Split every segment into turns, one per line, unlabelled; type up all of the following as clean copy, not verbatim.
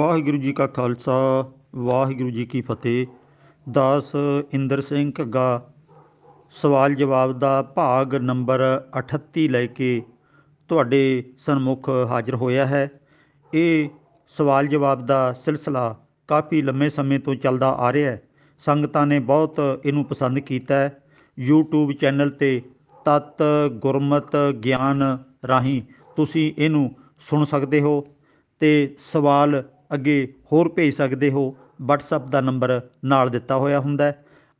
ਵਾਹਿਗੁਰੂ ਜੀ ਕਾ ਖਾਲਸਾ ਵਾਹਿਗੁਰੂ ਜੀ ਕੀ ਫਤਿਹ। ਦਾਸ ਇੰਦਰ ਸਿੰਘ ਘੱਗਾ ਸਵਾਲ ਜਵਾਬ ਦਾ ਭਾਗ ਨੰਬਰ 38 ਲੈ ਕੇ ਤੁਹਾਡੇ ਸਨਮੁਖ ਹਾਜ਼ਰ ਹੋਇਆ ਹੈ। ਇਹ ਸਵਾਲ ਜਵਾਬ ਦਾ ਸਿਲਸਿਲਾ ਕਾਫੀ ਲੰਮੇ ਸਮੇਂ ਤੋਂ ਚੱਲਦਾ ਆ ਰਿਹਾ ਹੈ। ਸੰਗਤਾਂ ਨੇ ਬਹੁਤ ਇਹਨੂੰ ਪਸੰਦ ਕੀਤਾ ਹੈ। YouTube ਚੈਨਲ 'ਤੇ ਤਤ ਗੁਰਮਤ ਗਿਆਨ ਰਾਹੀਂ ਤੁਸੀਂ ਇਹਨੂੰ ਸੁਣ ਸਕਦੇ ਹੋ ਅਤੇ ਸਵਾਲ ਅੱਗੇ ਹੋਰ ਭੇਜ ਸਕਦੇ ਹੋ। WhatsApp ਦਾ ਨੰਬਰ ਨਾਲ ਦਿੱਤਾ ਹੋਇਆ ਹੁੰਦਾ।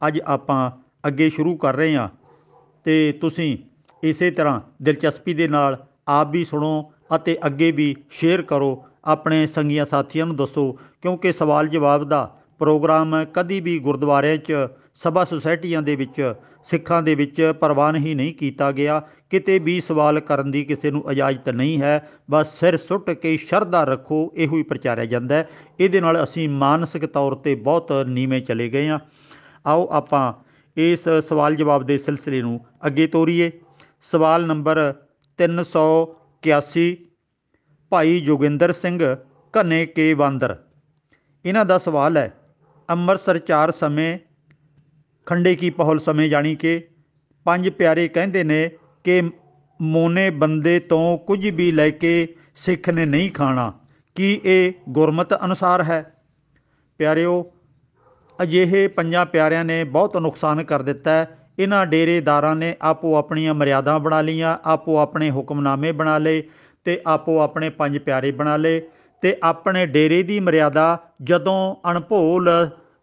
ਅੱਜ ਆਪਾਂ ਅੱਗੇ ਸ਼ੁਰੂ ਕਰ ਰਹੇ ਹਾਂ ਅਤੇ ਤੁਸੀਂ ਇਸੇ ਤਰ੍ਹਾਂ ਦਿਲਚਸਪੀ ਦੇ ਨਾਲ ਆਪ ਵੀ ਸੁਣੋ ਅਤੇ ਅੱਗੇ ਵੀ ਸ਼ੇਅਰ ਕਰੋ, ਆਪਣੇ ਸੰਗੀਆਂ ਸਾਥੀਆਂ ਨੂੰ ਦੱਸੋ, ਕਿਉਂਕਿ ਸਵਾਲ ਜਵਾਬ ਦਾ ਪ੍ਰੋਗਰਾਮ ਕਦੀ ਵੀ ਗੁਰਦੁਆਰਿਆਂ 'ਚ ਸਭਾ ਸੁਸਾਇਟੀਆਂ ਦੇ ਵਿੱਚ ਸਿੱਖਾਂ ਦੇ ਵਿੱਚ ਪ੍ਰਵਾਨ ਹੀ ਨਹੀਂ ਕੀਤਾ ਗਿਆ। ਕਿਤੇ ਵੀ ਸਵਾਲ ਕਰਨ ਦੀ ਕਿਸੇ ਨੂੰ ਇਜਾਜ਼ਤ ਨਹੀਂ ਹੈ। ਬਸ ਸਿਰ ਸੁੱਟ ਕੇ ਸ਼ਰਧਾ ਰੱਖੋ, ਇਹੋ ਹੀ ਪ੍ਰਚਾਰਿਆ ਜਾਂਦਾ ਹੈ। ਇਹਦੇ ਨਾਲ ਅਸੀਂ ਮਾਨਸਿਕ ਤੌਰ 'ਤੇ ਬਹੁਤ ਨੀਵੇਂ ਚਲੇ ਗਏ ਹਾਂ। ਆਓ ਆਪਾਂ ਇਸ ਸਵਾਲ ਜਵਾਬ ਦੇ ਸਿਲਸਿਲੇ ਨੂੰ ਅੱਗੇ ਤੋਰੀਏ। ਸਵਾਲ ਨੰਬਰ 381 ਭਾਈ ਜੋਗਿੰਦਰ ਸਿੰਘ ਘਨੇ ਕੇ ਬਾਂਦਰ, ਇਹਨਾਂ ਦਾ ਸਵਾਲ ਹੈ। ਅੰਮ੍ਰਿਤਸਰ 4 ਸਮੇਂ ਖੰਡੇ ਕੀ ਪਹਲ ਸਮੇਂ ਜਾਣੀ ਕਿ 5 ਪਿਆਰੇ ਕਹਿੰਦੇ ਨੇ ਕਿ ਮੋਨੇ ਬੰਦੇ ਤੋਂ ਕੁਝ ਵੀ ਲੈ ਕੇ ਸਿੱਖ ਨੇ ਨਹੀਂ ਖਾਣਾ। ਕੀ ਇਹ ਗੁਰਮਤ ਅਨੁਸਾਰ ਹੈ? ਪਿਆਰਿਓ, ਅਜਿਹੇ 5 ਪਿਆਰਿਆਂ ਨੇ ਬਹੁਤ ਨੁਕਸਾਨ ਕਰ ਦਿੱਤਾ। ਇਹਨਾਂ ਡੇਰੇਦਾਰਾਂ ਨੇ ਆਪੋ ਆਪਣੀਆਂ ਮਰਿਆਦਾ ਬਣਾ ਲਈਆਂ, ਆਪੋ ਆਪਣੇ ਹੁਕਮਨਾਮੇ ਬਣਾ ਲਏ ਅਤੇ ਆਪੋ ਆਪਣੇ 5 ਪਿਆਰੇ ਬਣਾ ਲਏ। ਅਤੇ ਆਪਣੇ ਡੇਰੇ ਦੀ ਮਰਿਆਦਾ ਜਦੋਂ ਅਣਭੋਲ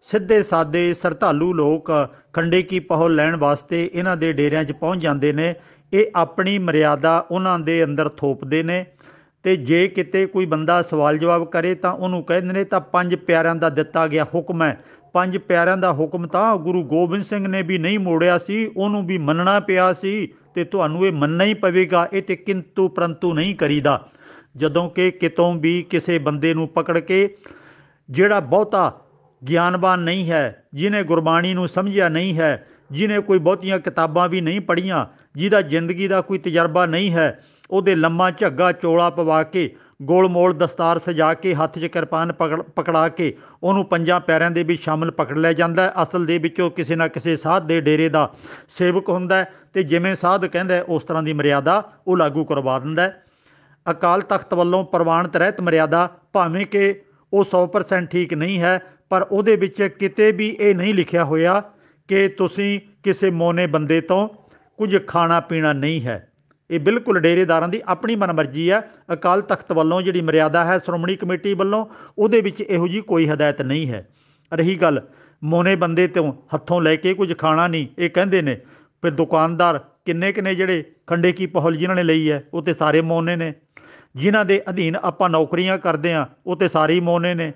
ਸਿੱਧੇ ਸਾਦੇ ਸ਼ਰਧਾਲੂ ਲੋਕ ਖੰਡੇ ਕੀ ਪਹੁਲ ਲੈਣ ਵਾਸਤੇ ਇਹਨਾਂ ਦੇ ਡੇਰਿਆਂ 'ਚ ਪਹੁੰਚ ਜਾਂਦੇ ਨੇ, ਇਹ ਆਪਣੀ ਮਰਿਆਦਾ ਉਹਨਾਂ ਦੇ ਅੰਦਰ ਥੋਪਦੇ ਨੇ। ਅਤੇ ਜੇ ਕਿਤੇ ਕੋਈ ਬੰਦਾ ਸਵਾਲ ਜਵਾਬ ਕਰੇ ਤਾਂ ਉਹਨੂੰ ਕਹਿੰਦੇ ਨੇ ਤਾਂ 5 ਪਿਆਰਿਆਂ ਦਾ ਦਿੱਤਾ ਗਿਆ ਹੁਕਮ ਹੈ। 5 ਪਿਆਰਿਆਂ ਦਾ ਹੁਕਮ ਤਾਂ ਗੁਰੂ ਗੋਬਿੰਦ ਸਿੰਘ ਨੇ ਵੀ ਨਹੀਂ ਮੋੜਿਆ ਸੀ, ਉਹਨੂੰ ਵੀ ਮੰਨਣਾ ਪਿਆ ਸੀ ਅਤੇ ਤੁਹਾਨੂੰ ਇਹ ਮੰਨਣਾ ਹੀ ਪਵੇਗਾ। ਇਹ ਤੇ ਕਿੰਤੂ ਪਰੰਤੂ ਨਹੀਂ ਕਰੀਦਾ। ਜਦੋਂ ਕਿ ਕਿਤੋਂ ਵੀ ਕਿਸੇ ਬੰਦੇ ਨੂੰ ਪਕੜ ਕੇ, ਜਿਹੜਾ ਬਹੁਤਾ ਗਿਆਨਵਾਨ ਨਹੀਂ ਹੈ, ਜਿਹਨੇ ਗੁਰਬਾਣੀ ਨੂੰ ਸਮਝਿਆ ਨਹੀਂ ਹੈ, ਜਿਹਨੇ ਕੋਈ ਬਹੁਤੀਆਂ ਕਿਤਾਬਾਂ ਵੀ ਨਹੀਂ ਪੜ੍ਹੀਆਂ, ਜਿਹਦਾ ਜ਼ਿੰਦਗੀ ਦਾ ਕੋਈ ਤਜਰਬਾ ਨਹੀਂ ਹੈ, ਉਹਦੇ ਲੰਮਾ ਝੱਗਾ ਚੋਲਾ ਪਵਾ ਕੇ, ਗੋਲ ਮੋਲ ਦਸਤਾਰ ਸਜਾ ਕੇ, ਹੱਥ 'ਚ ਕਿਰਪਾਨ ਪਕੜਾ ਕੇ ਉਹਨੂੰ 5 ਪਿਆਰਿਆਂ ਦੇ ਵਿੱਚ ਸ਼ਾਮਲ ਪਕੜ ਲਿਆ ਜਾਂਦਾ। ਅਸਲ ਦੇ ਵਿੱਚ ਉਹ ਕਿਸੇ ਨਾ ਕਿਸੇ ਸਾਧ ਦੇ ਡੇਰੇ ਦਾ ਸੇਵਕ ਹੁੰਦਾ ਅਤੇ ਜਿਵੇਂ ਸਾਧ ਕਹਿੰਦਾ ਉਸ ਤਰ੍ਹਾਂ ਦੀ ਮਰਿਆਦਾ ਉਹ ਲਾਗੂ ਕਰਵਾ ਦਿੰਦਾ। ਅਕਾਲ ਤਖਤ ਵੱਲੋਂ ਪ੍ਰਵਾਨਿਤ ਰਹਿਤ ਮਰਿਆਦਾ, ਭਾਵੇਂ ਕਿ ਉਹ 100% ਠੀਕ ਨਹੀਂ ਹੈ, ਪਰ ਉਹਦੇ ਵਿੱਚ ਕਿਤੇ ਵੀ ਇਹ ਨਹੀਂ ਲਿਖਿਆ ਹੋਇਆ ਕਿ ਤੁਸੀਂ ਕਿਸੇ ਮੋਨੇ ਬੰਦੇ ਤੋਂ ਕੁਝ ਖਾਣਾ ਪੀਣਾ ਨਹੀਂ ਹੈ। ਇਹ ਬਿਲਕੁਲ ਡੇਰੇਦਾਰਾਂ ਦੀ ਆਪਣੀ ਮਨਮਰਜ਼ੀ ਹੈ। ਅਕਾਲ ਤਖਤ ਵੱਲੋਂ ਜਿਹੜੀ ਮਰਿਆਦਾ ਹੈ, ਸ਼੍ਰੋਮਣੀ ਕਮੇਟੀ ਵੱਲੋਂ, ਉਹਦੇ ਵਿੱਚ ਇਹੋ ਜਿਹੀ ਕੋਈ ਹਦਾਇਤ ਨਹੀਂ ਹੈ। ਰਹੀ ਗੱਲ ਮੋਨੇ ਬੰਦੇ ਤੋਂ ਹੱਥੋਂ ਲੈ ਕੇ ਕੁਝ ਖਾਣਾ ਨਹੀਂ, ਇਹ ਕਹਿੰਦੇ ਨੇ ਫਿਰ ਦੁਕਾਨਦਾਰ ਕਿੰਨੇ ਨੇ ਜਿਹੜੇ ਖੰਡੇ ਕੀ ਪਹੁਲ ਜਿਨ੍ਹਾਂ ਨੇ ਲਈ ਹੈ, ਉਹ ਤਾਂ ਸਾਰੇ ਮੋਨੇ ਨੇ। ਜਿਨ੍ਹਾਂ ਦੇ ਅਧੀਨ ਆਪਾਂ ਨੌਕਰੀਆਂ ਕਰਦੇ ਹਾਂ, ਉਹ ਤਾਂ ਸਾਰੇ ਹੀ ਮੋਨੇ ਨੇ।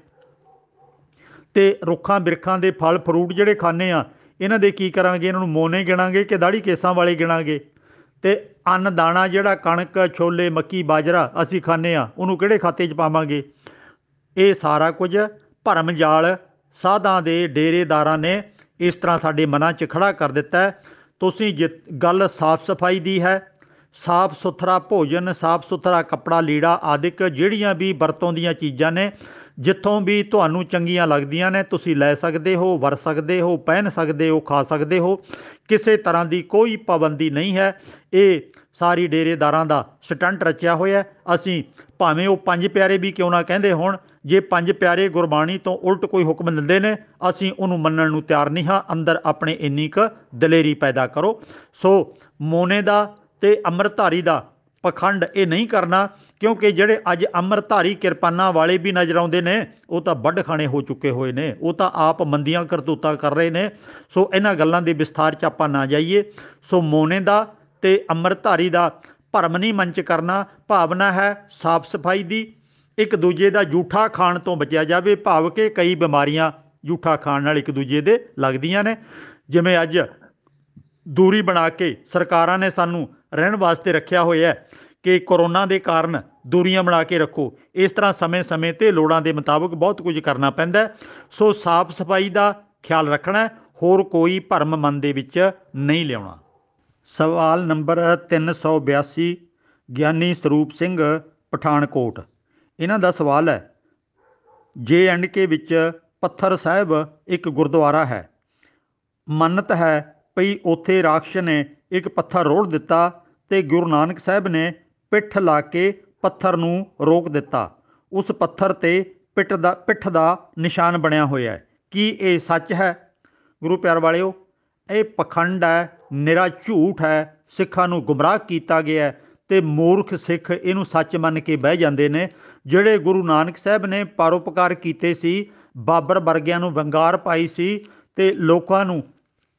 ਅਤੇ ਰੁੱਖਾਂ ਬਿਰਖਾਂ ਦੇ ਫਲ ਫਰੂਟ ਜਿਹੜੇ ਖਾਂਦੇ ਆ, ਇਹਨਾਂ ਦੇ ਕੀ ਕਰਾਂਗੇ? ਇਹਨਾਂ ਨੂੰ ਮੋਨੇ ਗਿਣਾਂਗੇ ਕਿ ਦਾੜੀ ਕੇਸਾਂ ਵਾਲੇ ਗਿਣਾਂਗੇ? ਅਤੇ ਅੰਨ ਦਾਣਾ ਜਿਹੜਾ ਕਣਕ ਛੋਲੇ ਮੱਕੀ ਬਾਜਰਾ ਅਸੀਂ ਖਾਂਦੇ ਹਾਂ, ਉਹਨੂੰ ਕਿਹੜੇ ਖਾਤੇ 'ਚ ਪਾਵਾਂਗੇ? ਇਹ ਸਾਰਾ ਕੁਝ ਭਰਮ ਜਾਲ ਸਾਧਾਂ ਦੇ ਡੇਰੇਦਾਰਾਂ ਨੇ ਇਸ ਤਰ੍ਹਾਂ ਸਾਡੇ ਮਨਾਂ 'ਚ ਖੜ੍ਹਾ ਕਰ ਦਿੱਤਾ। ਤੁਸੀਂ ਗੱਲ ਸਾਫ ਸਫਾਈ ਦੀ ਹੈ, ਸਾਫ ਸੁਥਰਾ ਭੋਜਨ, ਸਾਫ ਸੁਥਰਾ ਕੱਪੜਾ ਲੀੜਾ ਆਦਿਕ ਜਿਹੜੀਆਂ ਵੀ ਵਰਤੋਂ ਦੀਆਂ ਚੀਜ਼ਾਂ ਨੇ, ਜਿੱਥੋਂ ਵੀ ਤੁਹਾਨੂੰ ਚੰਗੀਆਂ ਲੱਗਦੀਆਂ ਨੇ ਤੁਸੀਂ ਲੈ ਸਕਦੇ ਹੋ, ਵਰਤ ਸਕਦੇ ਹੋ, ਪਹਿਨ ਸਕਦੇ ਹੋ, ਖਾ ਸਕਦੇ ਹੋ। ਕਿਸੇ ਤਰ੍ਹਾਂ ਦੀ ਕੋਈ ਪਾਬੰਦੀ ਨਹੀਂ ਹੈ। ਇਹ ਸਾਰੀ ਡੇਰੇਦਾਰਾਂ ਦਾ ਸਟੰਟ ਰਚਿਆ ਹੋਇਆ। ਅਸੀਂ ਭਾਵੇਂ ਉਹ 5 ਪਿਆਰੇ ਵੀ ਕਿਉਂ ਨਾ ਕਹਿੰਦੇ ਹੋਣ, ਜੇ 5 ਪਿਆਰੇ ਗੁਰਬਾਣੀ ਤੋਂ ਉਲਟ ਕੋਈ ਹੁਕਮ ਦਿੰਦੇ ਨੇ, ਅਸੀਂ ਉਹਨੂੰ ਮੰਨਣ ਨੂੰ ਤਿਆਰ ਨਹੀਂ ਹਾਂ। ਅੰਦਰ ਆਪਣੇ ਇੰਨੀ ਕੁ ਦਲੇਰੀ ਪੈਦਾ ਕਰੋ। ਸੋ ਮੋਨੇ ਦਾ ਅਤੇ ਅੰਮ੍ਰਿਤਧਾਰੀ ਦਾ ਪਖੰਡ ਇਹ ਨਹੀਂ ਕਰਨਾ, ਕਿਉਂਕਿ ਜਿਹੜੇ ਅੱਜ ਅੰਮ੍ਰਿਤਧਾਰੀ ਕਿਰਪਾਨਾਂ ਵਾਲੇ ਵੀ ਨਜ਼ਰ ਆਉਂਦੇ ਨੇ, ਉਹ ਤਾਂ ਵੱਢ ਖਾਣੇ ਹੋ ਚੁੱਕੇ ਹੋਏ ਨੇ, ਉਹ ਤਾਂ ਆਪ ਮੰਦੀਆਂ ਕਰਤੂਤਾਂ ਕਰ ਰਹੇ ਨੇ। ਸੋ ਇਹਨਾਂ ਗੱਲਾਂ ਦੇ ਵਿਸਥਾਰ 'ਚ ਆਪਾਂ ਨਾ ਜਾਈਏ। ਸੋ ਮੋਨੇ ਦਾ ਅਤੇ ਅੰਮ੍ਰਿਤਧਾਰੀ ਦਾ ਭਰਮ ਨਹੀਂ ਮਨ 'ਚ ਕਰਨਾ। ਭਾਵਨਾ ਹੈ ਸਾਫ ਸਫਾਈ ਦੀ, ਇੱਕ ਦੂਜੇ ਦਾ ਜੂਠਾ ਖਾਣ ਤੋਂ ਬਚਿਆ ਜਾਵੇ। ਭਾਵ ਕਿ ਕਈ ਬਿਮਾਰੀਆਂ ਜੂਠਾ ਖਾਣ ਨਾਲ ਇੱਕ ਦੂਜੇ ਦੇ ਲੱਗਦੀਆਂ ਨੇ। ਜਿਵੇਂ ਅੱਜ ਦੂਰੀ ਬਣਾ ਕੇ ਸਰਕਾਰਾਂ ਨੇ ਸਾਨੂੰ ਰਹਿਣ ਵਾਸਤੇ ਰੱਖਿਆ ਹੋਇਆ ਕਿ ਕਰੋਨਾ ਦੇ ਕਾਰਨ ਦੂਰੀਆਂ ਬਣਾ ਕੇ ਰੱਖੋ, ਇਸ ਤਰ੍ਹਾਂ ਸਮੇਂ ਸਮੇਂ 'ਤੇ ਲੋੜਾਂ ਦੇ ਮੁਤਾਬਕ ਬਹੁਤ ਕੁਝ ਕਰਨਾ ਪੈਂਦਾ। ਸੋ ਸਾਫ ਸਫਾਈ ਦਾ ਖਿਆਲ ਰੱਖਣਾ, ਹੋਰ ਕੋਈ ਭਰਮ ਮਨ ਦੇ ਵਿੱਚ ਨਹੀਂ ਲਿਆਉਣਾ। ਸਵਾਲ ਨੰਬਰ 382 ਗਿਆਨੀ ਸਰੂਪ ਸਿੰਘ ਪਠਾਨਕੋਟ, ਇਹਨਾਂ ਦਾ ਸਵਾਲ ਹੈ। JNK ਵਿੱਚ ਪੱਥਰ ਸਾਹਿਬ ਇੱਕ ਗੁਰਦੁਆਰਾ ਹੈ। ਮੰਨਤ ਹੈ ਭਈ ਉੱਥੇ ਰਾਖਸ਼ ਨੇ ਇੱਕ ਪੱਥਰ ਰੋੜ ਦਿੱਤਾ ਤੇ ਗੁਰੂ ਨਾਨਕ ਸਾਹਿਬ ਨੇ ਪਿੱਠ ਲਾ ਕੇ ਪੱਥਰ ਨੂੰ ਰੋਕ ਦਿੱਤਾ। ਉਸ ਪੱਥਰ ਤੇ ਪਿੱਠ ਦਾ ਨਿਸ਼ਾਨ ਬਣਿਆ ਹੋਇਆ ਹੈ। ਕੀ ਇਹ ਸੱਚ ਹੈ? ਗੁਰੂ ਪਿਆਰ ਵਾਲਿਓ, ਇਹ ਪਖੰਡ ਹੈ, ਨਿਰਾ ਝੂਠ ਹੈ। ਸਿੱਖਾਂ ਨੂੰ ਗੁੰਮਰਾਹ ਕੀਤਾ ਗਿਆ ਤੇ ਮੂਰਖ ਸਿੱਖ ਇਹਨੂੰ ਸੱਚ ਮੰਨ ਕੇ ਬਹਿ ਜਾਂਦੇ ਨੇ। ਜਿਹੜੇ ਗੁਰੂ ਨਾਨਕ ਸਾਹਿਬ ਨੇ ਪਰਉਪਕਾਰ ਕੀਤੇ ਸੀ, ਬਾਬਰ ਵਰਗਿਆਂ ਨੂੰ ਵੰਗਾਰ ਪਾਈ ਸੀ ਤੇ ਲੋਕਾਂ ਨੂੰ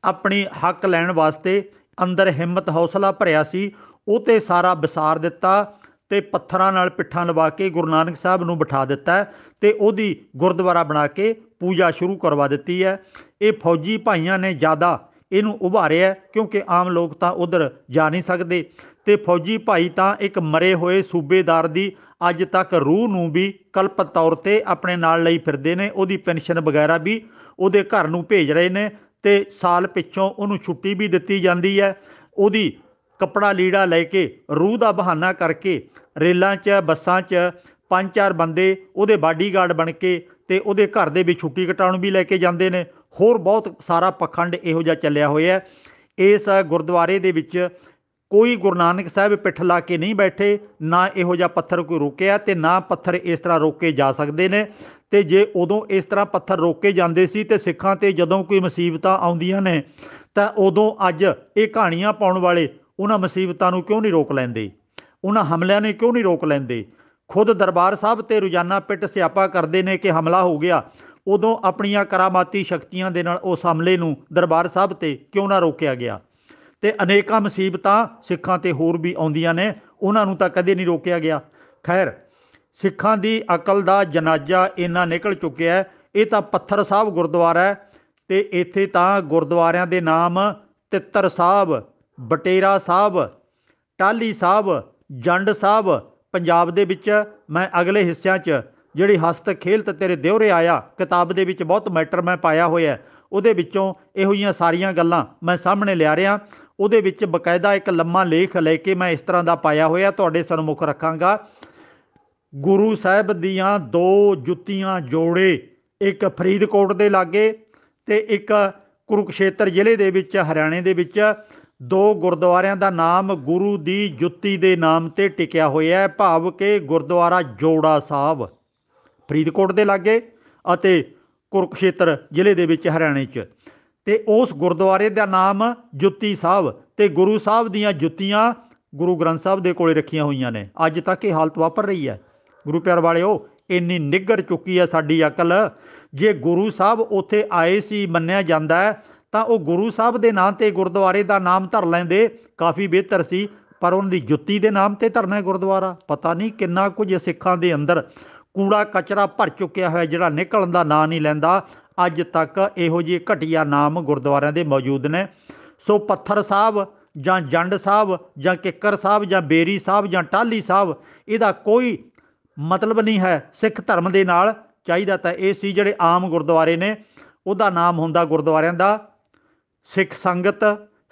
ਆਪਣੀ ਹੱਕ ਲੈਣ ਵਾਸਤੇ ਅੰਦਰ ਹਿੰਮਤ ਹੌਸਲਾ ਭਰਿਆ ਸੀ, ਉਹ ਤੇ ਸਾਰਾ ਵਿਸਾਰ ਦਿੱਤਾ ਤੇ ਪੱਥਰਾਂ ਨਾਲ ਪਿੱਠਾਂ ਲਵਾ ਕੇ ਗੁਰੂ ਨਾਨਕ ਸਾਹਿਬ ਨੂੰ ਬਿਠਾ ਦਿੱਤਾ ਤੇ ਉਹਦੀ ਗੁਰਦੁਆਰਾ ਬਣਾ ਕੇ ਪੂਜਾ ਸ਼ੁਰੂ ਕਰਵਾ ਦਿੱਤੀ ਹੈ। ਇਹ ਫੌਜੀ ਭਾਈਆਂ ਨੇ ਜ਼ਿਆਦਾ ਇਹਨੂੰ ਉਭਾਰਿਆ ਕਿਉਂਕਿ ਆਮ ਲੋਕ ਤਾਂ ਉੱਧਰ ਜਾ ਨਹੀਂ ਸਕਦੇ ਤੇ ਫੌਜੀ ਭਾਈ ਤਾਂ ਇੱਕ ਮਰੇ ਹੋਏ ਸੂਬੇਦਾਰ ਦੀ ਅੱਜ ਤੱਕ ਰੂਹ ਨੂੰ ਵੀ ਕਲਪਤ ਤੌਰ 'ਤੇ ਆਪਣੇ ਨਾਲ ਲਈ ਫਿਰਦੇ ਨੇ। ਉਹਦੀ ਪੈਨਸ਼ਨ ਵਗੈਰਾ ਵੀ ਉਹਦੇ ਘਰ ਨੂੰ ਭੇਜ ਰਹੇ ਨੇ ਤੇ ਸਾਲ ਪਿੱਛੋਂ ਉਹਨੂੰ ਛੁੱਟੀ ਵੀ ਦਿੱਤੀ ਜਾਂਦੀ ਹੈ। ਉਹਦੀ ਕੱਪੜਾ ਲੀੜਾ ਲੈ ਕੇ ਰੂਹ ਦਾ ਬਹਾਨਾ ਕਰਕੇ ਰੇਲਾਂ 'ਚ ਬੱਸਾਂ 'ਚ 5-4 ਬੰਦੇ ਉਹਦੇ ਬਾਡੀਗਾਰਡ ਬਣ ਕੇ ਤੇ ਉਹਦੇ ਘਰ ਦੇ ਵਿੱਚ ਛੁੱਟੀ ਕਟਾਉਣ ਵੀ ਲੈ ਕੇ ਜਾਂਦੇ ਨੇ। ਹੋਰ ਬਹੁਤ ਸਾਰਾ ਪਖੰਡ ਇਹੋ ਜਿਹਾ ਚੱਲਿਆ ਹੋਇਆ। ਇਸ ਗੁਰਦੁਆਰੇ ਦੇ ਵਿੱਚ ਕੋਈ ਗੁਰੂ ਨਾਨਕ ਸਾਹਿਬ ਪਿੱਠ ਲਾ ਕੇ ਨਹੀਂ ਬੈਠੇ, ਨਾ ਇਹੋ ਜਿਹਾ ਪੱਥਰ ਕੋਈ ਰੋਕਿਆ ਤੇ ਨਾ ਪੱਥਰ ਇਸ ਤਰ੍ਹਾਂ ਰੋਕੇ ਜਾ ਸਕਦੇ ਨੇ। ਤੇ ਜੇ ਉਦੋਂ ਇਸ ਤਰ੍ਹਾਂ ਪੱਥਰ ਰੋਕੇ ਜਾਂਦੇ ਸੀ ਤੇ ਸਿੱਖਾਂ 'ਤੇ ਜਦੋਂ ਕੋਈ ਮੁਸੀਬਤਾਂ ਆਉਂਦੀਆਂ ਨੇ ਤਾਂ ਉਦੋਂ ਅੱਜ ਇਹ ਕਹਾਣੀਆਂ ਪਾਉਣ ਵਾਲੇ ਉਹਨਾਂ ਮੁਸੀਬਤਾਂ ਨੂੰ ਕਿਉਂ ਨਹੀਂ ਰੋਕ ਲੈਂਦੇ? ਉਹਨਾਂ ਹਮਲਿਆਂ ਨੇ ਕਿਉਂ ਨਹੀਂ ਰੋਕ ਲੈਂਦੇ? ਖੁਦ ਦਰਬਾਰ ਸਾਹਿਬ 'ਤੇ ਰੋਜ਼ਾਨਾ ਪਿੱਟ ਸਿਆਪਾ ਕਰਦੇ ਨੇ ਕਿ ਹਮਲਾ ਹੋ ਗਿਆ, ਉਦੋਂ ਆਪਣੀਆਂ ਕਰਾਮਾਤੀ ਸ਼ਕਤੀਆਂ ਦੇ ਨਾਲ ਉਸ ਹਮਲੇ ਨੂੰ ਦਰਬਾਰ ਸਾਹਿਬ 'ਤੇ ਕਿਉਂ ਨਾ ਰੋਕਿਆ ਗਿਆ? ਤੇ ਅਨੇਕਾਂ ਮੁਸੀਬਤਾਂ ਸਿੱਖਾਂ 'ਤੇ ਹੋਰ ਵੀ ਆਉਂਦੀਆਂ ਨੇ, ਉਹਨਾਂ ਨੂੰ ਤਾਂ ਕਦੇ ਨਹੀਂ ਰੋਕਿਆ ਗਿਆ। ਖੈਰ, ਸਿੱਖਾਂ ਦੀ ਅਕਲ ਦਾ ਜਨਾਜ਼ਾ ਇੰਨਾ ਨਿਕਲ ਚੁੱਕਿਆ। ਇਹ ਤਾਂ ਪੱਥਰ ਸਾਹਿਬ ਗੁਰਦੁਆਰਾ ਹੈ ਤੇ ਇੱਥੇ ਤਾਂ ਗੁਰਦੁਆਰਿਆਂ ਦੇ ਨਾਮ ਤਿੱਤਰ ਸਾਹਿਬ, ਬਟੇਰਾ ਸਾਹਿਬ, ਟਾਹਲੀ ਸਾਹਿਬ, ਜੰਡ ਸਾਹਿਬ। ਪੰਜਾਬ ਦੇ ਵਿੱਚ ਮੈਂ ਅਗਲੇ ਹਿੱਸਿਆਂ 'ਚ ਜਿਹੜੀ ਹਸਤ ਖੇਲਤ ਤੇਰੇ ਦਿਉਰੇ ਆਇਆ ਕਿਤਾਬ ਦੇ ਵਿੱਚ ਬਹੁਤ ਮੈਟਰ ਮੈਂ ਪਾਇਆ ਹੋਇਆ, ਉਹਦੇ ਵਿੱਚੋਂ ਇਹੋ ਜਿਹੀਆਂ ਸਾਰੀਆਂ ਗੱਲਾਂ ਮੈਂ ਸਾਹਮਣੇ ਲਿਆ ਰਿਹਾ। ਉਹਦੇ ਵਿੱਚ ਬਕਾਇਦਾ ਇੱਕ ਲੰਮਾ ਲੇਖ ਲੈ ਕੇ ਮੈਂ ਇਸ ਤਰ੍ਹਾਂ ਦਾ ਪਾਇਆ ਹੋਇਆ, ਤੁਹਾਡੇ ਸਨਮੁਖ ਰੱਖਾਂਗਾ। ਗੁਰੂ ਸਾਹਿਬ ਦੀਆਂ 2 ਜੁੱਤੀਆਂ ਜੋੜੇ, ਇੱਕ ਫਰੀਦਕੋਟ ਦੇ ਲਾਗੇ ਤੇ ਇੱਕ ਕੁਰੂਕਸ਼ੇਤਰ ਜ਼ਿਲ੍ਹੇ ਦੇ ਵਿੱਚ ਹਰਿਆਣੇ ਦੇ ਵਿੱਚ 2 ਗੁਰਦੁਆਰਿਆਂ ਦਾ ਨਾਮ ਗੁਰੂ ਦੀ ਜੁੱਤੀ ਦੇ ਨਾਮ 'ਤੇ ਟਿਕਿਆ ਹੋਇਆ ਹੈ। ਭਾਵ ਕਿ ਗੁਰਦੁਆਰਾ ਜੋੜਾ ਸਾਹਿਬ ਫਰੀਦਕੋਟ ਦੇ ਲਾਗੇ ਅਤੇ ਕੁਰੂਕਸ਼ੇਤਰ ਜ਼ਿਲ੍ਹੇ ਦੇ ਵਿੱਚ ਹਰਿਆਣੇ 'ਚ, ਤੇ ਉਸ ਗੁਰਦੁਆਰੇ ਦਾ ਨਾਮ ਜੁੱਤੀ ਸਾਹਿਬ ਤੇ ਗੁਰੂ ਸਾਹਿਬ ਦੀਆਂ ਜੁੱਤੀਆਂ ਗੁਰੂ ਗ੍ਰੰਥ ਸਾਹਿਬ ਦੇ ਕੋਲੇ ਰੱਖੀਆਂ ਹੋਈਆਂ ਨੇ। ਅੱਜ ਤੱਕ ਇਹ ਹਾਲਤ ਵਾਪਰ ਰਹੀ ਹੈ। ਗੁਰੂ ਪਿਆਰ ਵਾਲਿਓ, ਇੰਨੀ ਨਿੱਘਰ ਚੁੱਕੀ ਹੈ ਸਾਡੀ ਅਕਲ। ਜੇ ਗੁਰੂ ਸਾਹਿਬ ਉੱਥੇ ਆਏ ਸੀ ਮੰਨਿਆ ਜਾਂਦਾ ਹੈ ਤਾਂ ਉਹ ਗੁਰੂ ਸਾਹਿਬ ਦੇ ਨਾਂ 'ਤੇ ਗੁਰਦੁਆਰੇ ਦਾ ਨਾਮ ਧਰ ਲੈਂਦੇ, ਕਾਫੀ ਬਿਹਤਰ ਸੀ। ਪਰ ਉਹਨਾਂ ਦੀ ਜੁੱਤੀ ਦੇ ਨਾਮ 'ਤੇ ਧਰਨਾ ਗੁਰਦੁਆਰਾ। ਪਤਾ ਨਹੀਂ ਕਿੰਨਾ ਕੁਝ ਸਿੱਖਾਂ ਦੇ ਅੰਦਰ ਕੂੜਾ ਕਚਰਾ ਭਰ ਚੁੱਕਿਆ ਹੋਇਆ ਜਿਹੜਾ ਨਿਕਲਣ ਦਾ ਨਾਂ ਨਹੀਂ ਲੈਂਦਾ। ਅੱਜ ਤੱਕ ਇਹੋ ਜਿਹੇ ਘਟੀਆ ਨਾਮ ਗੁਰਦੁਆਰਿਆਂ ਦੇ ਮੌਜੂਦ ਨੇ। ਸੋ ਪੱਥਰ ਸਾਹਿਬ ਜਾਂ ਜੰਡ ਸਾਹਿਬ ਜਾਂ ਕਿੱਕਰ ਸਾਹਿਬ ਜਾਂ ਬੇਰੀ ਸਾਹਿਬ ਜਾਂ ਟਾਹਲੀ ਸਾਹਿਬ, ਇਹਦਾ ਕੋਈ ਮਤਲਬ ਨਹੀਂ ਹੈ ਸਿੱਖ ਧਰਮ ਦੇ ਨਾਲ। ਚਾਹੀਦਾ ਤਾਂ ਇਹ ਸੀ ਜਿਹੜੇ ਆਮ ਗੁਰਦੁਆਰੇ ਨੇ ਉਹਦਾ ਨਾਮ ਹੁੰਦਾ ਗੁਰਦੁਆਰਿਆਂ ਦਾ ਸਿੱਖ ਸੰਗਤ,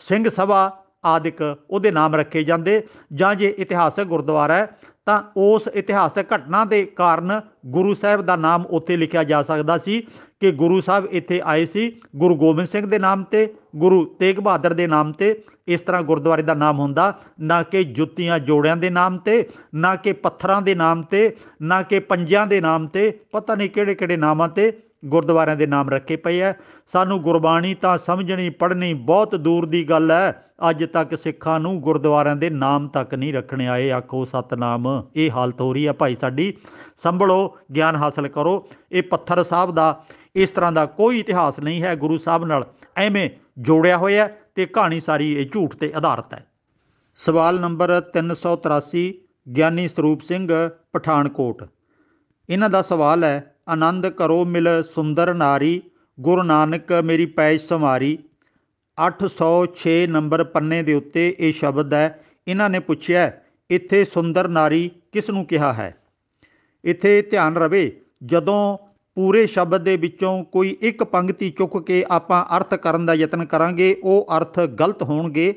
ਸਿੰਘ ਸਭਾ ਆਦਿਕ ਉਹਦੇ ਨਾਮ ਰੱਖੇ ਜਾਂਦੇ। ਜਾਂ ਜੇ ਇਤਿਹਾਸਕ ਗੁਰਦੁਆਰਾ ਹੈ ਤਾਂ ਉਸ ਇਤਿਹਾਸਕ ਘਟਨਾ ਦੇ ਕਾਰਨ ਗੁਰੂ ਸਾਹਿਬ ਦਾ ਨਾਮ ਉੱਥੇ ਲਿਖਿਆ ਜਾ ਸਕਦਾ ਸੀ ਕਿ ਗੁਰੂ ਸਾਹਿਬ ਇੱਥੇ ਆਏ ਸੀ ਗੁਰੂ ਗੋਬਿੰਦ ਸਿੰਘ ਦੇ ਨਾਮ 'ਤੇ, ਗੁਰੂ ਤੇਗ ਬਹਾਦਰ ਦੇ ਨਾਮ 'ਤੇ। ਇਸ ਤਰ੍ਹਾਂ ਗੁਰਦੁਆਰੇ ਦਾ ਨਾਮ ਹੁੰਦਾ, ਨਾ ਕਿ ਜੁੱਤੀਆਂ ਜੋੜਿਆਂ ਦੇ ਨਾਮ 'ਤੇ, ਨਾ ਕਿ ਪੱਥਰਾਂ ਦੇ ਨਾਮ 'ਤੇ, ਨਾ ਕਿ ਪੰਜਾਂ ਦੇ ਨਾਮ 'ਤੇ। ਪਤਾ ਨਹੀਂ ਕਿਹੜੇ ਕਿਹੜੇ ਨਾਮਾਂ 'ਤੇ ਗੁਰਦੁਆਰਿਆਂ ਦੇ ਨਾਮ ਰੱਖੇ ਪਏ ਹੈ। ਸਾਨੂੰ ਗੁਰਬਾਣੀ ਤਾਂ ਸਮਝਣੀ ਪੜ੍ਹਨੀ ਬਹੁਤ ਦੂਰ ਦੀ ਗੱਲ ਹੈ। ਅੱਜ ਤੱਕ ਸਿੱਖਾਂ ਨੂੰ ਗੁਰਦੁਆਰਿਆਂ ਦੇ ਨਾਮ ਤੱਕ ਨਹੀਂ ਰੱਖਣੇ ਆਏ। ਆਖੋ ਸਤਨਾਮ। ਇਹ ਹਾਲਤ ਹੋ ਰਹੀ ਹੈ ਭਾਈ ਸਾਡੀ। ਸੰਭਲੋ, ਗਿਆਨ ਹਾਸਲ ਕਰੋ। ਇਹ ਪੱਥਰ ਸਾਹਿਬ ਦਾ ਇਸ ਤਰ੍ਹਾਂ ਦਾ ਕੋਈ ਇਤਿਹਾਸ ਨਹੀਂ ਹੈ। ਗੁਰੂ ਸਾਹਿਬ ਨਾਲ ਐਵੇਂ ਜੋੜਿਆ ਹੋਇਆ ਤੇ ਕਹਾਣੀ ਸਾਰੀ ਇਹ ਝੂਠ 'ਤੇ ਆਧਾਰਿਤ ਹੈ। ਸਵਾਲ ਨੰਬਰ 383 ਗਿਆਨੀ ਸਰੂਪ ਸਿੰਘ ਪਠਾਨਕੋਟ। ਇਹਨਾਂ ਦਾ ਸਵਾਲ ਹੈ, ਆਨੰਦ ਕਰੋ ਮਿਲ ਸੁੰਦਰ ਨਾਰੀ, ਗੁਰੂ ਨਾਨਕ ਮੇਰੀ ਪੈਜ ਸੰਵਾਰੀ। 806 ਨੰਬਰ ਪੰਨੇ ਦੇ ਉੱਤੇ ਇਹ ਸ਼ਬਦ ਹੈ। ਇਹਨਾਂ ਨੇ ਪੁੱਛਿਆ ਇੱਥੇ ਸੁੰਦਰ ਨਾਰੀ ਕਿਸ ਨੂੰ ਕਿਹਾ ਹੈ? ਇੱਥੇ ਧਿਆਨ ਰਵੇ, ਜਦੋਂ ਪੂਰੇ ਸ਼ਬਦ ਦੇ ਵਿੱਚੋਂ ਕੋਈ ਇੱਕ ਪੰਗਤੀ ਚੁੱਕ ਕੇ ਆਪਾਂ ਅਰਥ ਕਰਨ ਦਾ ਯਤਨ ਕਰਾਂਗੇ ਉਹ ਅਰਥ ਗਲਤ ਹੋਣਗੇ।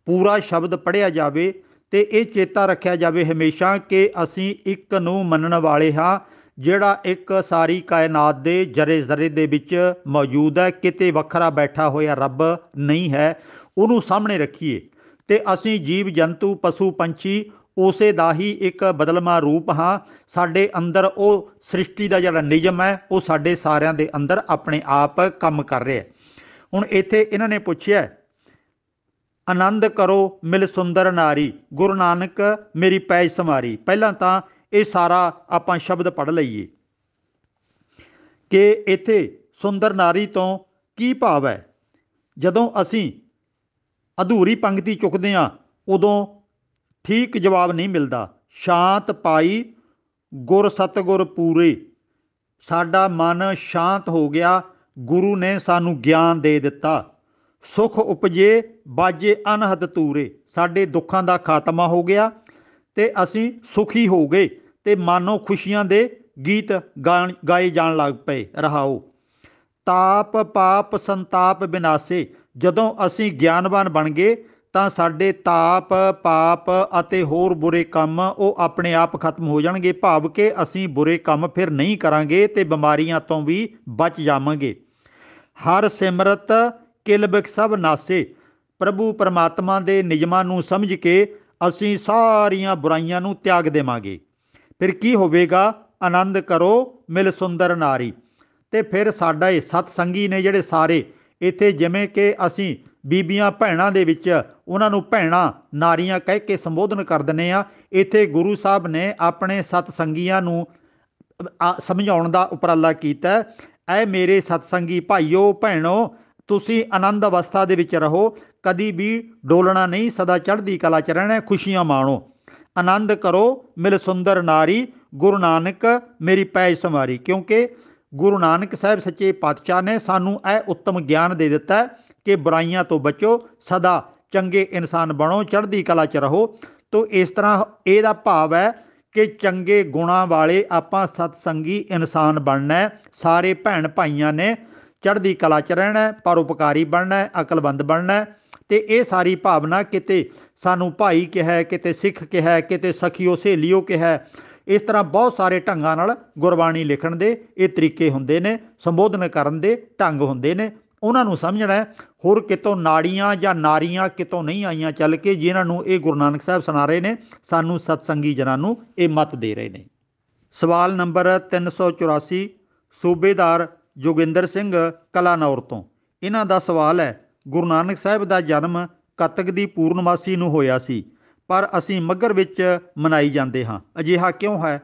ਪੂਰਾ ਸ਼ਬਦ ਪੜ੍ਹਿਆ ਜਾਵੇ ਤੇ ਇਹ ਚੇਤਾ ਰੱਖਿਆ ਜਾਵੇ ਹਮੇਸ਼ਾ ਕਿ ਅਸੀਂ ਇੱਕ ਨੂੰ ਮੰਨਣ ਵਾਲੇ ਹਾਂ। ਜਿਹੜਾ ਇੱਕ ਸਾਰੀ ਕਾਇਨਾਤ ਦੇ ਜਰੇ ਜ਼ਰੇ ਦੇ ਵਿੱਚ ਮੌਜੂਦ ਹੈ, ਕਿਤੇ ਵੱਖਰਾ ਬੈਠਾ ਹੋਇਆ ਰੱਬ ਨਹੀਂ ਹੈ, ਉਹਨੂੰ ਸਾਹਮਣੇ ਰੱਖੀਏ। ਅਤੇ ਅਸੀਂ ਜੀਵ ਜੰਤੂ ਪਸ਼ੂ ਪੰਛੀ ਉਸੇ ਦਾ ਹੀ ਇੱਕ ਬਦਲਵਾਂ ਰੂਪ ਹਾਂ। ਸਾਡੇ ਅੰਦਰ ਉਹ ਸ੍ਰਿਸ਼ਟੀ ਦਾ ਜਿਹੜਾ ਨਿਯਮ ਹੈ ਉਹ ਸਾਡੇ ਸਾਰਿਆਂ ਦੇ ਅੰਦਰ ਆਪਣੇ ਆਪ ਕੰਮ ਕਰ ਰਿਹਾ। ਹੁਣ ਇੱਥੇ ਇਹਨਾਂ ਨੇ ਪੁੱਛਿਆ, ਆਨੰਦ ਕਰੋ ਮਿਲ ਸੁੰਦਰ ਨਾਰੀ, ਗੁਰੂ ਨਾਨਕ ਮੇਰੀ ਪੈਜ ਸਮਾਰੀ। ਪਹਿਲਾਂ ਤਾਂ ਇਹ ਸਾਰਾ ਆਪਾਂ ਸ਼ਬਦ ਪੜ੍ਹ ਲਈਏ ਕਿ ਇੱਥੇ ਸੁੰਦਰ ਨਾਰੀ ਤੋਂ ਕੀ ਭਾਵ ਹੈ। ਜਦੋਂ ਅਸੀਂ ਅਧੂਰੀ ਪੰਕਤੀ ਚੁੱਕਦੇ ਹਾਂ ਉਦੋਂ ਠੀਕ ਜਵਾਬ ਨਹੀਂ ਮਿਲਦਾ। ਸ਼ਾਂਤ ਪਾਈ ਗੁਰ ਸਤਿਗੁਰ ਪੂਰੇ, ਸਾਡਾ ਮਨ ਸ਼ਾਂਤ ਹੋ ਗਿਆ, ਗੁਰੂ ਨੇ ਸਾਨੂੰ ਗਿਆਨ ਦੇ ਦਿੱਤਾ। ਸੁਖ ਉਪਜੇ ਬਾਜੇ ਅਨਹਦ ਤੂਰੇ, ਸਾਡੇ ਦੁੱਖਾਂ ਦਾ ਖਾਤਮਾ ਹੋ ਗਿਆ ਅਤੇ ਅਸੀਂ ਸੁਖੀ ਹੋ ਗਏ ਅਤੇ ਮਾਨੋ ਖੁਸ਼ੀਆਂ ਦੇ ਗੀਤ ਗਾਏ ਜਾਣ ਲੱਗ ਪਏ। ਰਹਾਓ ਤਾਪ ਪਾਪ ਸੰਤਾਪ ਵਿਨਾਸੇ, ਜਦੋਂ ਅਸੀਂ ਗਿਆਨਵਾਨ ਬਣ ਗਏ ਤਾਂ ਸਾਡੇ ਤਾਪ ਪਾਪ ਅਤੇ ਹੋਰ ਬੁਰੇ ਕੰਮ ਉਹ ਆਪਣੇ ਆਪ ਖਤਮ ਹੋ ਜਾਣਗੇ। ਭਾਵ ਕਿ ਅਸੀਂ ਬੁਰੇ ਕੰਮ ਫਿਰ ਨਹੀਂ ਕਰਾਂਗੇ ਅਤੇ ਬਿਮਾਰੀਆਂ ਤੋਂ ਵੀ ਬਚ ਜਾਵਾਂਗੇ। ਹਰ ਸਿਮਰਤ ਕਿਲ ਬਿਖ ਸਭ ਨਾਸੇ, ਪ੍ਰਭੂ ਪਰਮਾਤਮਾ ਦੇ ਨਿਯਮਾਂ ਨੂੰ ਸਮਝ ਕੇ ਅਸੀਂ ਸਾਰੀਆਂ ਬੁਰਾਈਆਂ ਨੂੰ ਤਿਆਗ ਦੇਵਾਂਗੇ। ਫਿਰ ਕੀ ਹੋਵੇਗਾ? ਆਨੰਦ ਕਰੋ ਮਿਲ ਸੁੰਦਰ ਨਾਰੀ। ਅਤੇ ਫਿਰ ਸਾਡਾ ਇਹ ਸਤਸੰਗੀ ਨੇ ਜਿਹੜੇ ਸਾਰੇ ਇੱਥੇ, ਜਿਵੇਂ ਕਿ ਅਸੀਂ ਬੀਬੀਆਂ ਭੈਣਾਂ ਦੇ ਵਿੱਚ ਉਹਨਾਂ ਨੂੰ ਭੈਣਾਂ ਨਾਰੀਆਂ ਕਹਿ ਕੇ ਸੰਬੋਧਨ ਕਰ ਦਿੰਦੇ ਹਾਂ, ਇੱਥੇ ਗੁਰੂ ਸਾਹਿਬ ਨੇ ਆਪਣੇ ਸਤਸੰਗੀਆਂ ਨੂੰ ਸਮਝਾਉਣ ਦਾ ਉਪਰਾਲਾ ਕੀਤਾ। ਐ ਮੇਰੇ ਸਤਸੰਗੀ ਭਾਈਓ ਭੈਣੋ, ਤੁਸੀਂ ਆਨੰਦ ਅਵਸਥਾ ਦੇ ਵਿੱਚ ਰਹੋ, ਕਦੀ ਵੀ ਡੋਲਣਾ ਨਹੀਂ, ਸਦਾ ਚੜ੍ਹਦੀ ਕਲਾ 'ਚ ਰਹਿਣਾ, ਖੁਸ਼ੀਆਂ ਮਾਣੋ। ਆਨੰਦ ਕਰੋ ਮਿਲ ਸੁੰਦਰ ਨਾਰੀ, ਗੁਰੂ ਨਾਨਕ ਮੇਰੀ ਪੈਜ ਸਮਾਰੀ। ਕਿਉਂਕਿ ਗੁਰੂ ਨਾਨਕ ਸਾਹਿਬ ਸੱਚੇ ਪਾਤਸ਼ਾਹ ਨੇ ਸਾਨੂੰ ਇਹ ਉੱਤਮ ਗਿਆਨ ਦੇ ਦਿੱਤਾ ਕਿ ਬੁਰਾਈਆਂ ਤੋਂ ਬਚੋ, ਸਦਾ ਚੰਗੇ ਇਨਸਾਨ ਬਣੋ, ਚੜ੍ਹਦੀ ਕਲਾ 'ਚ ਰਹੋ। ਤੋ ਇਸ ਤਰ੍ਹਾਂ ਇਹਦਾ ਭਾਵ ਹੈ ਕਿ ਚੰਗੇ ਗੁਣਾਂ ਵਾਲੇ ਆਪਾਂ ਸਤਸੰਗੀ ਇਨਸਾਨ ਬਣਨਾ। ਸਾਰੇ ਭੈਣ ਭਾਈਆਂ ਨੇ ਚੜ੍ਹਦੀ ਕਲਾ 'ਚ ਰਹਿਣਾ, ਪਰਉਪਕਾਰੀ ਬਣਨਾ, ਅਕਲਮੰਦ ਬਣਨਾ। ਅਤੇ ਇਹ ਸਾਰੀ ਭਾਵਨਾ, ਕਿਤੇ ਸਾਨੂੰ ਭਾਈ ਕਿਹਾ, ਕਿਤੇ ਸਿੱਖ ਕਿਹਾ, ਕਿਤੇ ਸਖੀਓ ਸਹੇਲੀਓ ਕਿਹਾ, ਇਸ ਤਰ੍ਹਾਂ ਬਹੁਤ ਸਾਰੇ ਢੰਗਾਂ ਨਾਲ ਗੁਰਬਾਣੀ ਲਿਖਣ ਦੇ ਇਹ ਤਰੀਕੇ ਹੁੰਦੇ ਨੇ, ਸੰਬੋਧਨ ਕਰਨ ਦੇ ਢੰਗ ਹੁੰਦੇ ਨੇ, ਉਹਨਾਂ ਨੂੰ ਸਮਝਣਾ। ਹੋਰ ਕਿਤੋਂ ਨਾੜੀਆਂ ਜਾਂ ਨਾਰੀਆਂ ਕਿਤੋਂ ਨਹੀਂ ਆਈਆਂ ਚੱਲ ਕੇ, ਜਿਨ੍ਹਾਂ ਨੂੰ ਇਹ ਗੁਰੂ ਨਾਨਕ ਸਾਹਿਬ ਸੁਣਾ ਰਹੇ ਨੇ, ਸਾਨੂੰ ਸਤਸੰਗੀ ਜਨਾਂ ਨੂੰ ਇਹ ਮੱਤ ਦੇ ਰਹੇ ਨੇ। ਸਵਾਲ ਨੰਬਰ 384 ਸੂਬੇਦਾਰ ਜੋਗਿੰਦਰ ਸਿੰਘ ਕਲਾਨੌਰ ਤੋਂ। ਇਹਨਾਂ ਦਾ ਸਵਾਲ ਹੈ, ਗੁਰੂ ਨਾਨਕ ਸਾਹਿਬ ਦਾ ਜਨਮ ਕੱਤਕ ਦੀ ਪੂਰਨਮਾਸੀ ਨੂੰ ਹੋਇਆ ਸੀ, ਪਰ ਅਸੀਂ ਮੱਘਰ ਵਿੱਚ ਮਨਾਈ ਜਾਂਦੇ ਹਾਂ, ਅਜਿਹਾ ਕਿਉਂ ਹੈ?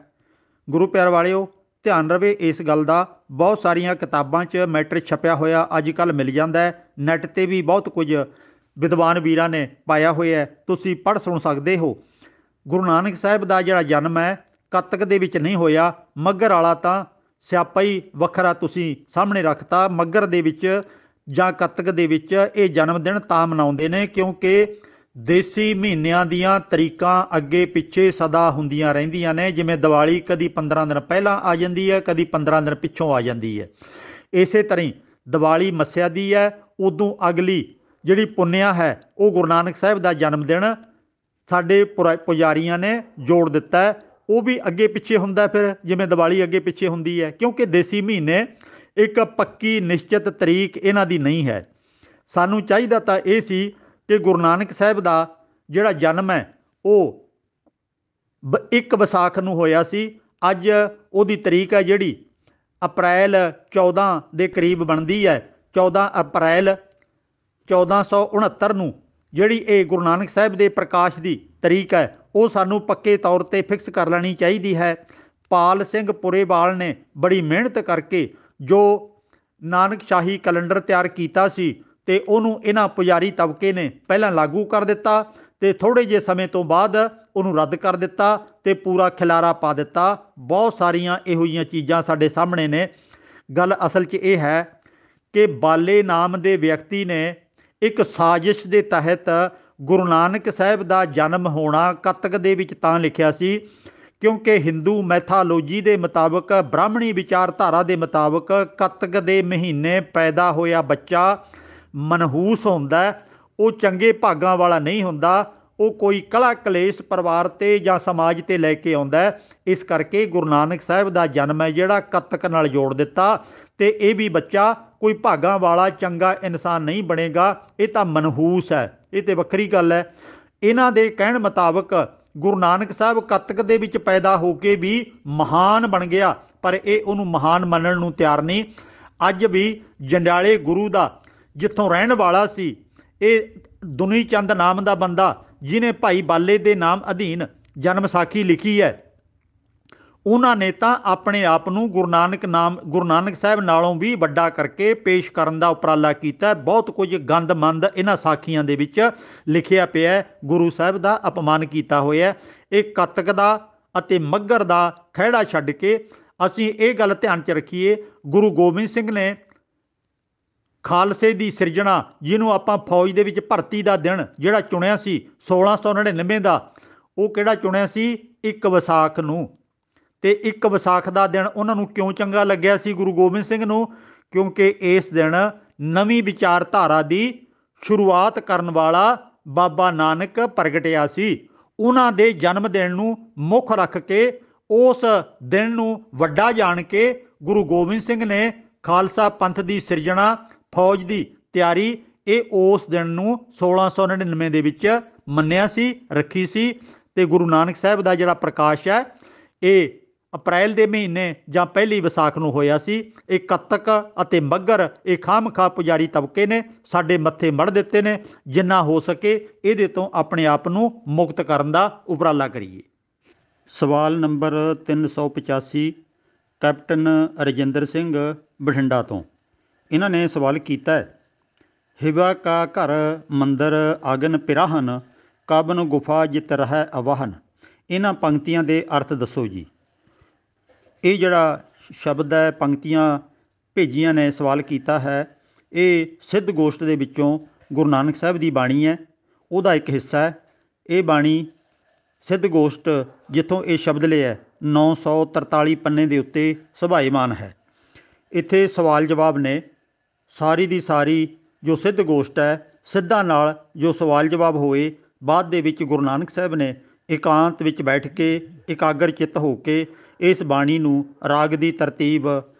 ਗੁਰੂ ਪਿਆਰ ਵਾਲਿਓ, ਧਿਆਨ ਰਵੇ ਇਸ ਗੱਲ ਦਾ। ਬਹੁਤ ਸਾਰੀਆਂ ਕਿਤਾਬਾਂ 'ਚ ਮੈਟਰ ਛਪਿਆ ਹੋਇਆ ਅੱਜ ਕੱਲ੍ਹ ਮਿਲ ਜਾਂਦਾ ਹੈ। ਨੈੱਟ 'ਤੇ ਵੀ ਬਹੁਤ ਕੁਝ ਵਿਦਵਾਨ ਵੀਰਾਂ ਨੇ ਪਾਇਆ ਹੋਇਆ, ਤੁਸੀਂ ਪੜ੍ਹ ਸੁਣ ਸਕਦੇ ਹੋ। ਗੁਰੂ ਨਾਨਕ ਸਾਹਿਬ ਦਾ ਜਿਹੜਾ ਜਨਮ ਹੈ ਕੱਤਕ ਦੇ ਵਿੱਚ ਨਹੀਂ ਹੋਇਆ। ਮੱਘਰ ਵਾਲਾ ਤਾਂ ਸਿਆਪਾ ਹੀ ਵੱਖਰਾ ਤੁਸੀਂ ਸਾਹਮਣੇ ਰੱਖਤਾ। ਮੱਘਰ ਦੇ ਵਿੱਚ ਜਾਂ ਕੱਤਕ ਦੇ ਵਿੱਚ ਇਹ ਜਨਮ ਦਿਨ ਤਾਂ ਮਨਾਉਂਦੇ ਨੇ ਕਿਉਂਕਿ ਦੇਸੀ ਮਹੀਨਿਆਂ ਦੀਆਂ ਤਰੀਕਾਂ ਅੱਗੇ ਪਿੱਛੇ ਸਦਾ ਹੁੰਦੀਆਂ ਰਹਿੰਦੀਆਂ ਨੇ। ਜਿਵੇਂ ਦੀਵਾਲੀ ਕਦੀ 15 ਦਿਨ ਪਹਿਲਾਂ ਆ ਜਾਂਦੀ ਹੈ, ਕਦੀ 15 ਦਿਨ ਪਿੱਛੋਂ ਆ ਜਾਂਦੀ ਹੈ। ਇਸੇ ਤਰ੍ਹਾਂ ਹੀ ਦੀਵਾਲੀ ਮੱਸਿਆ ਦੀ ਹੈ, ਉਦੋਂ ਅਗਲੀ ਜਿਹੜੀ ਪੁੰਨਿਆ ਹੈ ਉਹ ਗੁਰੂ ਨਾਨਕ ਸਾਹਿਬ ਦਾ ਜਨਮ ਦਿਨ ਸਾਡੇ ਪੁਜਾਰੀਆਂ ਨੇ ਜੋੜ ਦਿੱਤਾ। ਉਹ ਵੀ ਅੱਗੇ ਪਿੱਛੇ ਹੁੰਦਾ, ਫਿਰ ਜਿਵੇਂ ਦੀਵਾਲੀ ਅੱਗੇ ਪਿੱਛੇ ਹੁੰਦੀ ਹੈ, ਕਿਉਂਕਿ ਦੇਸੀ ਮਹੀਨੇ ਇੱਕ ਪੱਕੀ ਨਿਸ਼ਚਿਤ ਤਰੀਕ ਇਹਨਾਂ ਦੀ ਨਹੀਂ ਹੈ। ਸਾਨੂੰ ਚਾਹੀਦਾ ਤਾਂ ਇਹ ਸੀ ਕਿ ਗੁਰੂ ਨਾਨਕ ਸਾਹਿਬ ਦਾ ਜਿਹੜਾ ਜਨਮ ਹੈ ਉਹ 1 ਵਿਸਾਖ ਨੂੰ ਹੋਇਆ ਸੀ। ਅੱਜ ਉਹਦੀ ਤਰੀਕ ਹੈ ਜਿਹੜੀ ਅਪ੍ਰੈਲ 14 ਦੇ ਕਰੀਬ ਬਣਦੀ ਹੈ। 14 ਅਪ੍ਰੈਲ 1469 ਨੂੰ ਜਿਹੜੀ ਇਹ ਗੁਰੂ ਨਾਨਕ ਸਾਹਿਬ ਦੇ ਪ੍ਰਕਾਸ਼ ਦੀ ਤਰੀਕ ਹੈ ਉਹ ਸਾਨੂੰ ਪੱਕੇ ਤੌਰ 'ਤੇ ਫਿਕਸ ਕਰ ਲੈਣੀ ਚਾਹੀਦੀ ਹੈ। ਪਾਲ ਸਿੰਘ ਪੁਰੇਵਾਲ ਨੇ ਬੜੀ ਮਿਹਨਤ ਕਰਕੇ ਜੋ ਨਾਨਕ ਸ਼ਾਹੀ ਕੈਲੰਡਰ ਤਿਆਰ ਕੀਤਾ ਸੀ ਅਤੇ ਉਹਨੂੰ ਇਹਨਾਂ ਪੁਜਾਰੀ ਤਬਕੇ ਨੇ ਪਹਿਲਾਂ ਲਾਗੂ ਕਰ ਦਿੱਤਾ ਅਤੇ ਥੋੜ੍ਹੇ ਜਿਹੇ ਸਮੇਂ ਤੋਂ ਬਾਅਦ ਉਹਨੂੰ ਰੱਦ ਕਰ ਦਿੱਤਾ ਅਤੇ ਪੂਰਾ ਖਿਲਾਰਾ ਪਾ ਦਿੱਤਾ। ਬਹੁਤ ਸਾਰੀਆਂ ਇਹੋ ਜਿਹੀਆਂ ਚੀਜ਼ਾਂ ਸਾਡੇ ਸਾਹਮਣੇ ਨੇ। ਗੱਲ ਅਸਲ 'ਚ ਇਹ ਹੈ ਕਿ ਬਾਲੇ ਨਾਮ ਦੇ ਵਿਅਕਤੀ ਨੇ ਇੱਕ ਸਾਜ਼ਿਸ਼ ਦੇ ਤਹਿਤ ਗੁਰੂ ਨਾਨਕ ਸਾਹਿਬ ਦਾ ਜਨਮ ਹੋਣਾ ਕੱਤਕ ਦੇ ਵਿੱਚ ਤਾਂ ਲਿਖਿਆ ਸੀ ਕਿਉਂਕਿ ਹਿੰਦੂ ਮੈਥਾਲੋਜੀ ਦੇ ਮੁਤਾਬਕ, ਬ੍ਰਾਹਮਣੀ ਵਿਚਾਰਧਾਰਾ ਦੇ ਮੁਤਾਬਕ ਕੱਤਕ ਦੇ ਮਹੀਨੇ ਪੈਦਾ ਹੋਇਆ ਬੱਚਾ ਮਨਹੂਸ ਹੁੰਦਾ, ਉਹ ਚੰਗੇ ਭਾਗਾਂ ਵਾਲਾ ਨਹੀਂ ਹੁੰਦਾ। ਉਹ ਕੋਈ ਕਲਾ ਕਲੇਸ਼ ਪਰਿਵਾਰ ਤੇ ਜਾਂ ਸਮਾਜ ਤੇ ਲੈ ਕੇ ਆਉਂਦਾ ਹੈ। ਇਸ ਕਰਕੇ ਗੁਰੂ ਨਾਨਕ ਸਾਹਿਬ ਦਾ ਜਨਮ ਹੈ ਜਿਹੜਾ ਕੱਤਕ ਨਾਲ ਜੋੜ ਦਿੱਤਾ। ਤੇ ਇਹ ਵੀ ਬੱਚਾ ਕੋਈ ਭਾਗਾਂ ਵਾਲਾ ਚੰਗਾ ਇਨਸਾਨ ਨਹੀਂ ਬਣੇਗਾ, ਇਹ ਤਾਂ ਮਨਹੂਸ ਹੈ, ਇਹ ਤੇ ਵੱਖਰੀ ਗੱਲ ਹੈ। ਇਹਨਾਂ ਦੇ ਕਹਿਣ ਮੁਤਾਬਕ ਗੁਰੂ ਨਾਨਕ ਸਾਹਿਬ ਕੱਤਕ ਦੇ ਵਿੱਚ ਪੈਦਾ ਹੋ ਕੇ ਵੀ ਮਹਾਨ ਬਣ ਗਿਆ, ਪਰ ਇਹ ਉਹਨੂੰ ਮਹਾਨ ਮੰਨਣ ਨੂੰ ਤਿਆਰ ਨਹੀਂ। ਅੱਜ ਵੀ ਜੰਡਿਆਲੇ ਗੁਰੂ ਦਾ ਜਿੱਥੋਂ ਰਹਿਣ ਵਾਲਾ ਸੀ, ਇਹ ਦੁਨੀ ਚੰਦ ਨਾਮ ਦਾ ਬੰਦਾ ਜਿਹਨੇ ਭਾਈ ਬਾਲੇ ਦੇ ਨਾਮ ਅਧੀਨ ਜਨਮ ਸਾਖੀ ਲਿਖੀ ਹੈ, ਉਹਨਾਂ ਨੇ ਤਾਂ ਆਪਣੇ ਆਪ ਨੂੰ ਗੁਰੂ ਨਾਨਕ ਸਾਹਿਬ ਨਾਲੋਂ ਵੀ ਵੱਡਾ ਕਰਕੇ ਪੇਸ਼ ਕਰਨ ਦਾ ਉਪਰਾਲਾ ਕੀਤਾ। ਬਹੁਤ ਕੁਝ ਗੰਦਮੰਦ ਇਹਨਾਂ ਸਾਖੀਆਂ ਦੇ ਵਿੱਚ ਲਿਖਿਆ ਪਿਆ, ਗੁਰੂ ਸਾਹਿਬ ਦਾ ਅਪਮਾਨ ਕੀਤਾ ਹੋਇਆ। ਇਹ ਕੱਤਕ ਦਾ ਅਤੇ ਮੱਘਰ ਦਾ ਖਹਿੜਾ ਛੱਡ ਕੇ ਅਸੀਂ ਇਹ ਗੱਲ ਧਿਆਨ 'ਚ ਰੱਖੀਏ, ਗੁਰੂ ਗੋਬਿੰਦ ਸਿੰਘ ਨੇ ਖਾਲਸੇ ਦੀ ਸਿਰਜਣਾ, ਜਿਹਨੂੰ ਆਪਾਂ ਫੌਜ ਦੇ ਵਿੱਚ ਭਰਤੀ ਦਾ ਦਿਨ ਜਿਹੜਾ ਚੁਣਿਆ ਸੀ 1699 ਦਾ, ਉਹ ਕਿਹੜਾ ਚੁਣਿਆ ਸੀ? 1 ਵਿਸਾਖ ਨੂੰ। ਤੇ 1 ਵਿਸਾਖ ਦਾ ਦਿਨ ਉਹਨਾਂ ਨੂੰ ਕਿਉਂ ਚੰਗਾ ਲੱਗਿਆ ਸੀ ਗੁਰੂ ਗੋਬਿੰਦ ਸਿੰਘ ਨੂੰ? ਕਿਉਂਕਿ ਇਸ ਦਿਨ ਨਵੀਂ ਵਿਚਾਰਧਾਰਾ ਦੀ ਸ਼ੁਰੂਆਤ ਕਰਨ ਵਾਲਾ ਬਾਬਾ ਨਾਨਕ ਪ੍ਰਗਟਿਆ ਸੀ। ਉਹਨਾਂ ਦੇ ਜਨਮ ਦਿਨ ਨੂੰ ਮੁੱਖ ਰੱਖ ਕੇ, ਉਸ ਦਿਨ ਨੂੰ ਵੱਡਾ ਜਾਣ ਕੇ ਗੁਰੂ ਗੋਬਿੰਦ ਸਿੰਘ ਨੇ ਖਾਲਸਾ ਪੰਥ ਦੀ ਸਿਰਜਣਾ, ਫੌਜ ਦੀ ਤਿਆਰੀ, ਇਹ ਉਸ ਦਿਨ ਨੂੰ 1699 ਦੇ ਵਿੱਚ ਮੰਨਿਆ ਸੀ, ਰੱਖੀ ਸੀ। ਤੇ ਗੁਰੂ ਨਾਨਕ ਸਾਹਿਬ ਦਾ ਜਿਹੜਾ ਪ੍ਰਕਾਸ਼ ਹੈ ਇਹ ਅਪ੍ਰੈਲ ਦੇ ਮਹੀਨੇ ਜਾਂ ਪਹਿਲੀ ਵਿਸਾਖ ਨੂੰ ਹੋਇਆ ਸੀ। ਇਹ ਕੱਤਕ ਅਤੇ ਮੱਘਰ ਇਹ ਖਾਮਖਾਹ ਪੁਜਾਰੀ ਤਬਕੇ ਨੇ ਸਾਡੇ ਮੱਥੇ ਮੜ ਦਿੱਤੇ ਨੇ। ਜਿੰਨਾ ਹੋ ਸਕੇ ਇਹਦੇ ਤੋਂ ਆਪਣੇ ਆਪ ਨੂੰ ਮੁਕਤ ਕਰਨ ਦਾ ਉਪਰਾਲਾ ਕਰੀਏ। ਸਵਾਲ ਨੰਬਰ 385 ਕੈਪਟਨ ਰਜਿੰਦਰ ਸਿੰਘ ਬਠਿੰਡਾ ਤੋਂ। ਇਹਨਾਂ ਨੇ ਸਵਾਲ ਕੀਤਾ ਹੈ, ਹਿਵਾ ਕਾ ਘਰ ਮੰਦਰ ਆਗਨ ਪਿਰਾਹਨ, ਕਬਨ ਗੁਫਾ ਜਿਤ ਰਹਿ ਅਵਾਹਨ। ਇਹਨਾਂ ਪੰਕਤੀਆਂ ਦੇ ਅਰਥ ਦੱਸੋ ਜੀ। ਇਹ ਜਿਹੜਾ ਸ਼ਬਦ ਹੈ, ਪੰਕਤੀਆਂ ਭੇਜੀਆਂ ਨੇ, ਸਵਾਲ ਕੀਤਾ ਹੈ, ਇਹ ਸਿੱਧ ਗੋਸ਼ਟ ਦੇ ਵਿੱਚੋਂ ਗੁਰੂ ਨਾਨਕ ਸਾਹਿਬ ਦੀ ਬਾਣੀ ਹੈ, ਉਹਦਾ ਇੱਕ ਹਿੱਸਾ ਹੈ। ਇਹ ਬਾਣੀ ਸਿੱਧ ਗੋਸ਼ਟ ਜਿੱਥੋਂ ਇਹ ਸ਼ਬਦ ਲਿਆ 943 ਪੰਨੇ ਦੇ ਉੱਤੇ ਸੁਭਾਏਮਾਨ ਹੈ। ਇੱਥੇ ਸਵਾਲ ਜਵਾਬ ਨੇ, ਸਾਰੀ ਦੀ ਸਾਰੀ ਜੋ ਸਿੱਧ ਗੋਸ਼ਟ ਹੈ, ਸਿੱਧਾਂ ਨਾਲ ਜੋ ਸਵਾਲ ਜਵਾਬ ਹੋਏ, ਬਾਅਦ ਦੇ ਵਿੱਚ ਗੁਰੂ ਨਾਨਕ ਸਾਹਿਬ ਨੇ ਇਕਾਂਤ ਵਿੱਚ ਬੈਠ ਕੇ ਇਕਾਗਰ ਚਿੱਤ ਹੋ ਕੇ ਇਸ ਬਾਣੀ ਨੂੰ ਰਾਗ ਦੀ ਤਰਤੀਬ,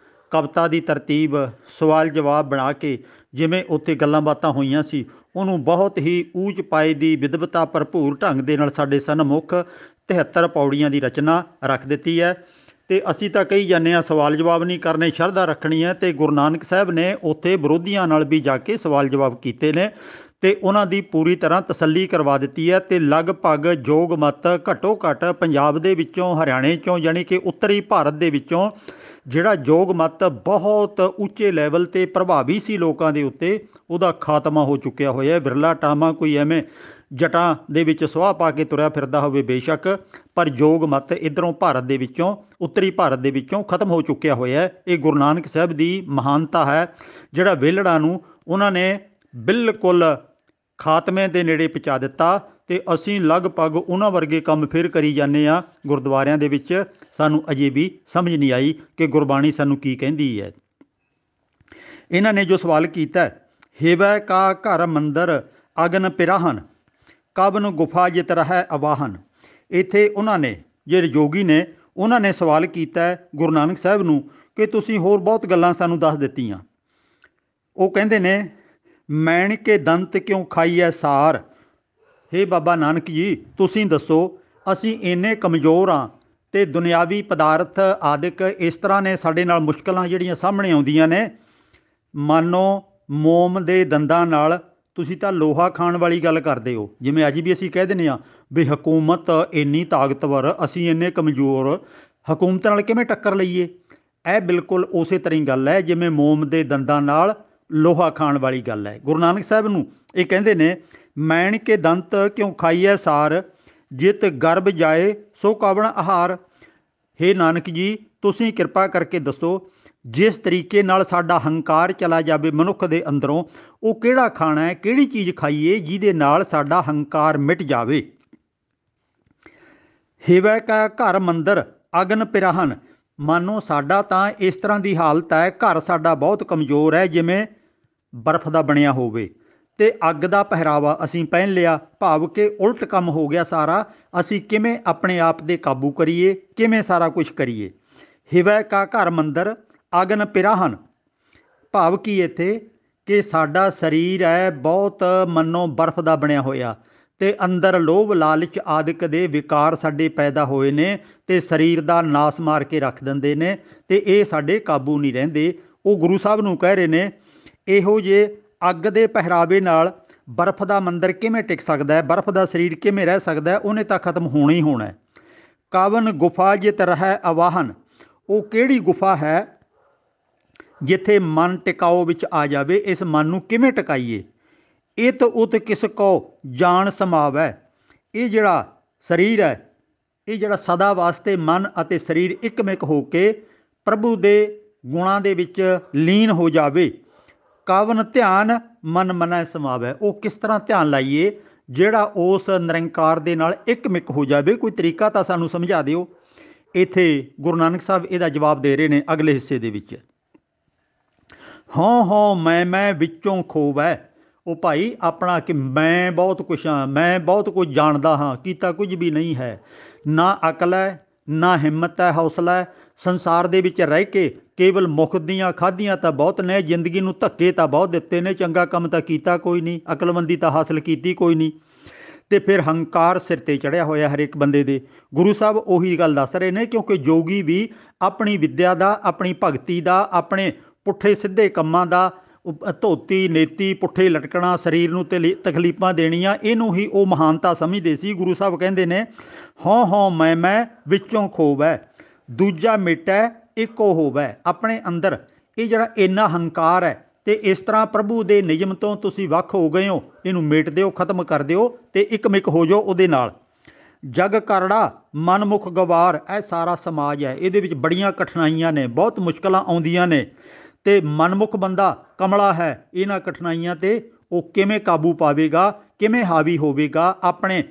ਕਵਿਤਾ ਦੀ ਤਰਤੀਬ, ਸਵਾਲ ਜਵਾਬ ਬਣਾ ਕੇ ਜਿਵੇਂ ਉੱਥੇ ਗੱਲਾਂ ਬਾਤਾਂ ਹੋਈਆਂ ਸੀ, ਉਹਨੂੰ ਬਹੁਤ ਹੀ ਊਚ ਪਾਏ ਦੀ ਵਿਦਵਤਾ ਭਰਪੂਰ ਢੰਗ ਦੇ ਨਾਲ ਸਾਡੇ ਸਨਮੁਖ 73 ਪੌੜੀਆਂ ਦੀ ਰਚਨਾ ਰੱਖ ਦਿੱਤੀ ਹੈ। ਤੇ ਅਸੀਂ ਤਾਂ ਕਹੀ ਜਾਂਦੇ ਹਾਂ ਸਵਾਲ ਜਵਾਬ ਨਹੀਂ ਕਰਨੇ, ਸ਼ਰਧਾ ਰੱਖਣੀ ਹੈ। ਤੇ ਗੁਰੂ ਨਾਨਕ ਸਾਹਿਬ ਨੇ ਉੱਥੇ ਵਿਰੋਧੀਆਂ ਨਾਲ ਵੀ ਜਾ ਕੇ ਸਵਾਲ ਜਵਾਬ ਕੀਤੇ ਨੇ ਤੇ ਉਹਨਾਂ ਦੀ ਪੂਰੀ ਤਰ੍ਹਾਂ ਤਸੱਲੀ ਕਰਵਾ ਦਿੱਤੀ ਹੈ। ਤੇ ਲਗਭਗ ਯੋਗ ਮਤ ਘੱਟੋ ਘੱਟ ਪੰਜਾਬ ਦੇ ਵਿੱਚੋਂ, ਹਰਿਆਣੇ 'ਚੋਂ, ਯਾਨੀ ਕਿ ਉੱਤਰੀ ਭਾਰਤ ਦੇ ਵਿੱਚੋਂ ਜਿਹੜਾ ਯੋਗ ਮਤ ਬਹੁਤ ਉੱਚੇ ਲੈਵਲ 'ਤੇ ਪ੍ਰਭਾਵੀ ਸੀ ਲੋਕਾਂ ਦੇ ਉੱਤੇ, ਉਹਦਾ ਖਾਤਮਾ ਹੋ ਚੁੱਕਿਆ ਹੋਇਆ। ਬਿਰਲਾ ਟਾਮਾ ਕੋਈ ਐਵੇਂ ਜਟਾਂ ਦੇ ਵਿੱਚ ਸੁਆਹ ਪਾ ਕੇ ਤੁਰਿਆ ਫਿਰਦਾ ਹੋਵੇ ਬੇਸ਼ੱਕ, ਪਰ ਯੋਗ ਮਤ ਇੱਧਰੋਂ ਭਾਰਤ ਦੇ ਵਿੱਚੋਂ, ਉੱਤਰੀ ਭਾਰਤ ਦੇ ਵਿੱਚੋਂ ਖਤਮ ਹੋ ਚੁੱਕਿਆ ਹੋਇਆ। ਇਹ ਗੁਰੂ ਨਾਨਕ ਸਾਹਿਬ ਦੀ ਮਹਾਨਤਾ ਹੈ। ਜਿਹੜਾ ਵਿਹਲੜਾਂ ਨੂੰ ਉਹਨਾਂ ਨੇ ਬਿਲਕੁਲ ਖਾਤਮੇ ਦੇ ਨੇੜੇ ਪਹੁੰਚਾ ਦਿੱਤਾ ਤੇ ਅਸੀਂ ਲਗਭਗ ਉਹਨਾਂ ਵਰਗੇ ਕੰਮ ਫਿਰ ਕਰੀ ਜਾਂਦੇ ਹਾਂ ਗੁਰਦੁਆਰਿਆਂ ਦੇ ਵਿੱਚ। ਸਾਨੂੰ ਅਜੇ ਵੀ ਸਮਝ ਨਹੀਂ ਆਈ ਕਿ ਗੁਰਬਾਣੀ ਸਾਨੂੰ ਕੀ ਕਹਿੰਦੀ ਹੈ। ਇਹਨਾਂ ਨੇ ਜੋ ਸਵਾਲ ਕੀਤਾ, ਹਿਵੈ ਕਾ ਘਰ ਮੰਦਰ ਅਗਨ ਪਿਰਾਹਨ, ਕਬਨ ਗੁਫਾ ਜਿਤ ਰਹਿ ਅਵਾਹਨ। ਇੱਥੇ ਉਹਨਾਂ ਨੇ, ਜਿਹੜੇ ਯੋਗੀ ਨੇ, ਉਹਨਾਂ ਨੇ ਸਵਾਲ ਕੀਤਾ ਗੁਰੂ ਨਾਨਕ ਸਾਹਿਬ ਨੂੰ ਕਿ ਤੁਸੀਂ ਹੋਰ ਬਹੁਤ ਗੱਲਾਂ ਸਾਨੂੰ ਦੱਸ ਦਿੱਤੀਆਂ। ਉਹ ਕਹਿੰਦੇ ਨੇ, ਮੈਣ ਕੇ ਦੰਤ ਕਿਉਂ ਖਾਈਐ ਸਾਰ। ਹੇ ਬਾਬਾ ਨਾਨਕ ਜੀ, ਤੁਸੀਂ ਦੱਸੋ, ਅਸੀਂ ਇੰਨੇ ਕਮਜ਼ੋਰ ਹਾਂ ਅਤੇ ਦੁਨਿਆਵੀ ਪਦਾਰਥ ਆਦਿਕ ਇਸ ਤਰ੍ਹਾਂ ਨੇ ਸਾਡੇ ਨਾਲ ਮੁਸ਼ਕਲਾਂ ਜਿਹੜੀਆਂ ਸਾਹਮਣੇ ਆਉਂਦੀਆਂ ਨੇ। ਮਾਨੋ ਮੋਮ ਦੇ ਦੰਦਾਂ ਨਾਲ ਤੁਸੀਂ ਤਾਂ ਲੋਹਾ ਖਾਣ ਵਾਲੀ ਗੱਲ ਕਰਦੇ ਹੋ। ਜਿਵੇਂ ਅੱਜ ਵੀ ਅਸੀਂ ਕਹਿ ਦਿੰਦੇ ਹਾਂ ਵੀ ਹਕੂਮਤ ਇੰਨੀ ਤਾਕਤਵਰ, ਅਸੀਂ ਇੰਨੇ ਕਮਜ਼ੋਰ, ਹਕੂਮਤ ਨਾਲ ਕਿਵੇਂ ਟੱਕਰ ਲਈਏ। ਇਹ ਬਿਲਕੁਲ ਉਸੇ ਤਰ੍ਹਾਂ ਹੀ ਗੱਲ ਹੈ ਜਿਵੇਂ ਮੋਮ ਦੇ ਦੰਦਾਂ ਨਾਲ ਲੋਹਾ ਖਾਣ ਵਾਲੀ ਗੱਲ ਹੈ। ਗੁਰੂ ਨਾਨਕ ਸਾਹਿਬ ਨੂੰ ਇਹ ਕਹਿੰਦੇ ਨੇ, ਮੈਣ ਕੇ ਦੰਤ ਕਿਉਂ ਖਾਈਐ ਸਾਰ, ਜਿਤ ਗਰਭ ਜਾਏ ਸੋ ਕਵਣ ਆਹਾਰ। ਹੇ ਨਾਨਕ ਜੀ, ਤੁਸੀਂ ਕਿਰਪਾ ਕਰਕੇ ਦੱਸੋ, ਜਿਸ ਤਰੀਕੇ ਨਾਲ ਸਾਡਾ ਹੰਕਾਰ ਚਲਾ ਜਾਵੇ ਮਨੁੱਖ ਦੇ ਅੰਦਰੋਂ, ਉਹ ਕਿਹੜਾ ਖਾਣਾ ਹੈ, ਕਿਹੜੀ ਚੀਜ਼ ਖਾਈਏ ਜਿਹਦੇ ਨਾਲ ਸਾਡਾ ਹੰਕਾਰ ਮਿਟ ਜਾਵੇ। ਹਿਵੈ ਕਾ ਘਰ ਮੰਦਰ ਅਗਨ ਪਿਰਾਹਨ। ਮਾਨੋ ਸਾਡਾ ਤਾਂ ਇਸ ਤਰ੍ਹਾਂ ਦੀ ਹਾਲਤ ਹੈ, ਘਰ ਸਾਡਾ ਬਹੁਤ ਕਮਜ਼ੋਰ ਹੈ, ਜਿਵੇਂ ਬਰਫ਼ ਦਾ ਬਣਿਆ ਹੋਵੇ ਤੇ ਅੱਗ ਦਾ ਪਹਿਰਾਵਾ ਅਸੀਂ ਪਹਿਨ ਲਿਆ, ਭਾਵ ਕਿ ਉਲਟ ਕੰਮ ਹੋ ਗਿਆ ਸਾਰਾ। ਅਸੀਂ ਕਿਵੇਂ ਆਪਣੇ ਆਪ 'ਤੇ ਕਾਬੂ ਕਰੀਏ, ਕਿਵੇਂ ਸਾਰਾ ਕੁਝ ਕਰੀਏ। ਹਿਵੈ ਕਾ ਘਰ ਮੰਦਰ ਅਗਨ ਪਿਰਾਹਨ, ਭਾਵ ਕੀ ਇੱਥੇ ਕਿ ਸਾਡਾ ਸਰੀਰ ਹੈ ਬਹੁਤ ਮੰਨੋ ਬਰਫ਼ ਦਾ ਬਣਿਆ ਹੋਇਆ, ਅਤੇ ਅੰਦਰ ਲੋਭ ਲਾਲਚ ਆਦਿਕ ਦੇ ਵਿਕਾਰ ਸਾਡੇ ਪੈਦਾ ਹੋਏ ਨੇ ਅਤੇ ਸਰੀਰ ਦਾ ਨਾਸ ਮਾਰ ਕੇ ਰੱਖ ਦਿੰਦੇ ਨੇ, ਅਤੇ ਇਹ ਸਾਡੇ ਕਾਬੂ ਨਹੀਂ ਰਹਿੰਦੇ। ਉਹ ਗੁਰੂ ਸਾਹਿਬ ਨੂੰ ਕਹਿ ਰਹੇ ਨੇ ਇਹੋ ਜਿਹੇ ਅੱਗ ਦੇ ਪਹਿਰਾਵੇ ਨਾਲ ਬਰਫ਼ ਦਾ ਮੰਦਰ ਕਿਵੇਂ ਟਿਕ ਸਕਦਾ ਹੈ, ਬਰਫ਼ ਦਾ ਸਰੀਰ ਕਿਵੇਂ ਰਹਿ ਸਕਦਾ ਹੈ, ਉਹਨੇ ਤਾਂ ਖਤਮ ਹੋਣਾ ਹੀ ਹੋਣਾ। ਕਾਵਨ ਗੁਫਾ ਜਿਤ ਰਹਿ ਅਵਾਹਨ, ਉਹ ਕਿਹੜੀ ਗੁਫਾ ਹੈ ਜਿੱਥੇ ਮਨ ਟਿਕਾਓ ਵਿੱਚ ਆ ਜਾਵੇ। ਇਸ ਮਨ ਨੂੰ ਕਿਵੇਂ ਟਿਕਾਈਏ। ਇਤ ਉਤ ਕਿਸ ਕੋ ਜਾਣ ਸਮਾਵੈ, ਇਹ ਜਿਹੜਾ ਸਰੀਰ ਹੈ, ਇਹ ਜਿਹੜਾ ਸਦਾ ਵਾਸਤੇ ਮਨ ਅਤੇ ਸਰੀਰ ਇੱਕਮਿਕ ਹੋ ਕੇ ਪ੍ਰਭੂ ਦੇ ਗੁਣਾਂ ਦੇ ਵਿੱਚ ਲੀਨ ਹੋ ਜਾਵੇ। ਕਵਨ ਧਿਆਨ ਮਨ ਮਨੈ ਸਮਾਵੈ, ਉਹ ਕਿਸ ਤਰ੍ਹਾਂ ਧਿਆਨ ਲਾਈਏ ਜਿਹੜਾ ਉਸ ਨਿਰੰਕਾਰ ਦੇ ਨਾਲ ਇੱਕਮਿਕ ਹੋ ਜਾਵੇ। ਕੋਈ ਤਰੀਕਾ ਤਾਂ ਸਾਨੂੰ ਸਮਝਾ ਦਿਓ। ਇੱਥੇ ਗੁਰੂ ਨਾਨਕ ਸਾਹਿਬ ਇਹਦਾ ਜਵਾਬ ਦੇ ਰਹੇ ਨੇ ਅਗਲੇ ਹਿੱਸੇ ਦੇ ਵਿੱਚ। ਹਉ ਮੈਂ ਵਿੱਚੋਂ ਖੋਵੈ, ਉਹ ਭਾਈ ਆਪਣਾ ਕਿ ਮੈਂ ਬਹੁਤ ਕੁਛ ਹਾਂ, ਮੈਂ ਬਹੁਤ ਕੁਝ ਜਾਣਦਾ ਹਾਂ, ਕੀਤਾ ਕੁਝ ਵੀ ਨਹੀਂ ਹੈ। ਨਾ ਅਕਲ ਹੈ, ਨਾ ਹਿੰਮਤ ਹੈ, ਹੌਸਲਾ ਹੈ। ਸੰਸਾਰ ਦੇ ਵਿੱਚ ਰਹਿ ਕੇ ਕੇਵਲ ਮੁੱਖ ਦੀਆਂ ਖਾਧੀਆਂ ਤਾਂ ਬਹੁਤ ਨੇ, ਜ਼ਿੰਦਗੀ ਨੂੰ ਧੱਕੇ ਤਾਂ ਬਹੁਤ ਦਿੱਤੇ ਨੇ, ਚੰਗਾ ਕੰਮ ਤਾਂ ਕੀਤਾ ਕੋਈ ਨਹੀਂ, ਅਕਲਮੰਦੀ ਤਾਂ ਹਾਸਲ ਕੀਤੀ ਕੋਈ ਨਹੀਂ, ਅਤੇ ਫਿਰ ਹੰਕਾਰ ਸਿਰ 'ਤੇ ਚੜ੍ਹਿਆ ਹੋਇਆ ਹਰੇਕ ਬੰਦੇ ਦੇ। ਗੁਰੂ ਸਾਹਿਬ ਉਹੀ ਗੱਲ ਦੱਸ ਰਹੇ ਨੇ, ਕਿਉਂਕਿ ਜੋਗੀ ਵੀ ਆਪਣੀ ਵਿੱਦਿਆ ਦਾ, ਆਪਣੀ ਭਗਤੀ ਦਾ, ਆਪਣੇ ਪੁੱਠੇ ਸਿੱਧੇ ਕੰਮਾਂ ਦਾ, ਧੋਤੀ ਨੇਤੀ, ਪੁੱਠੇ ਲਟਕਣਾ, ਸਰੀਰ ਨੂੰ ਤਕਲੀਫਾਂ ਦੇਣੀਆਂ, ਇਹਨੂੰ ਹੀ ਉਹ ਮਹਾਨਤਾ ਸਮਝਦੇ ਸੀ। ਗੁਰੂ ਸਾਹਿਬ ਕਹਿੰਦੇ ਨੇ ਹਉ ਮੈਂ ਵਿੱਚੋਂ ਖੋਵੈ, ਦੂਜਾ ਮਿਟੈ ਇੱਕੋ ਹੋਵੈ। ਆਪਣੇ ਅੰਦਰ ਇਹ ਜਿਹੜਾ ਇੰਨਾ ਹੰਕਾਰ ਹੈ, ਅਤੇ ਇਸ ਤਰ੍ਹਾਂ ਪ੍ਰਭੂ ਦੇ ਨਿਯਮ ਤੋਂ ਤੁਸੀਂ ਵੱਖ ਹੋ ਗਏ ਹੋ, ਇਹਨੂੰ ਮੇਟ ਦਿਓ, ਖਤਮ ਕਰ ਦਿਓ ਅਤੇ ਇੱਕਮਿਕ ਹੋ ਜਾਓ ਉਹਦੇ ਨਾਲ। ਜਗ ਕਰੜਾ ਮਨਮੁਖ ਗਵਾਰ, ਇਹ ਸਾਰਾ ਸਮਾਜ ਹੈ, ਇਹਦੇ ਵਿੱਚ ਬੜੀਆਂ ਕਠਿਨਾਈਆਂ ਨੇ, ਬਹੁਤ ਮੁਸ਼ਕਲਾਂ ਆਉਂਦੀਆਂ ਨੇ, ਅਤੇ ਮਨਮੁਖ ਬੰਦਾ ਕਮਲਾ ਹੈ, ਇਹਨਾਂ ਕਠਿਨਾਈਆਂ 'ਤੇ ਉਹ ਕਿਵੇਂ ਕਾਬੂ ਪਾਵੇਗਾ, ਕਿਵੇਂ ਹਾਵੀ ਹੋਵੇਗਾ, ਆਪਣੇ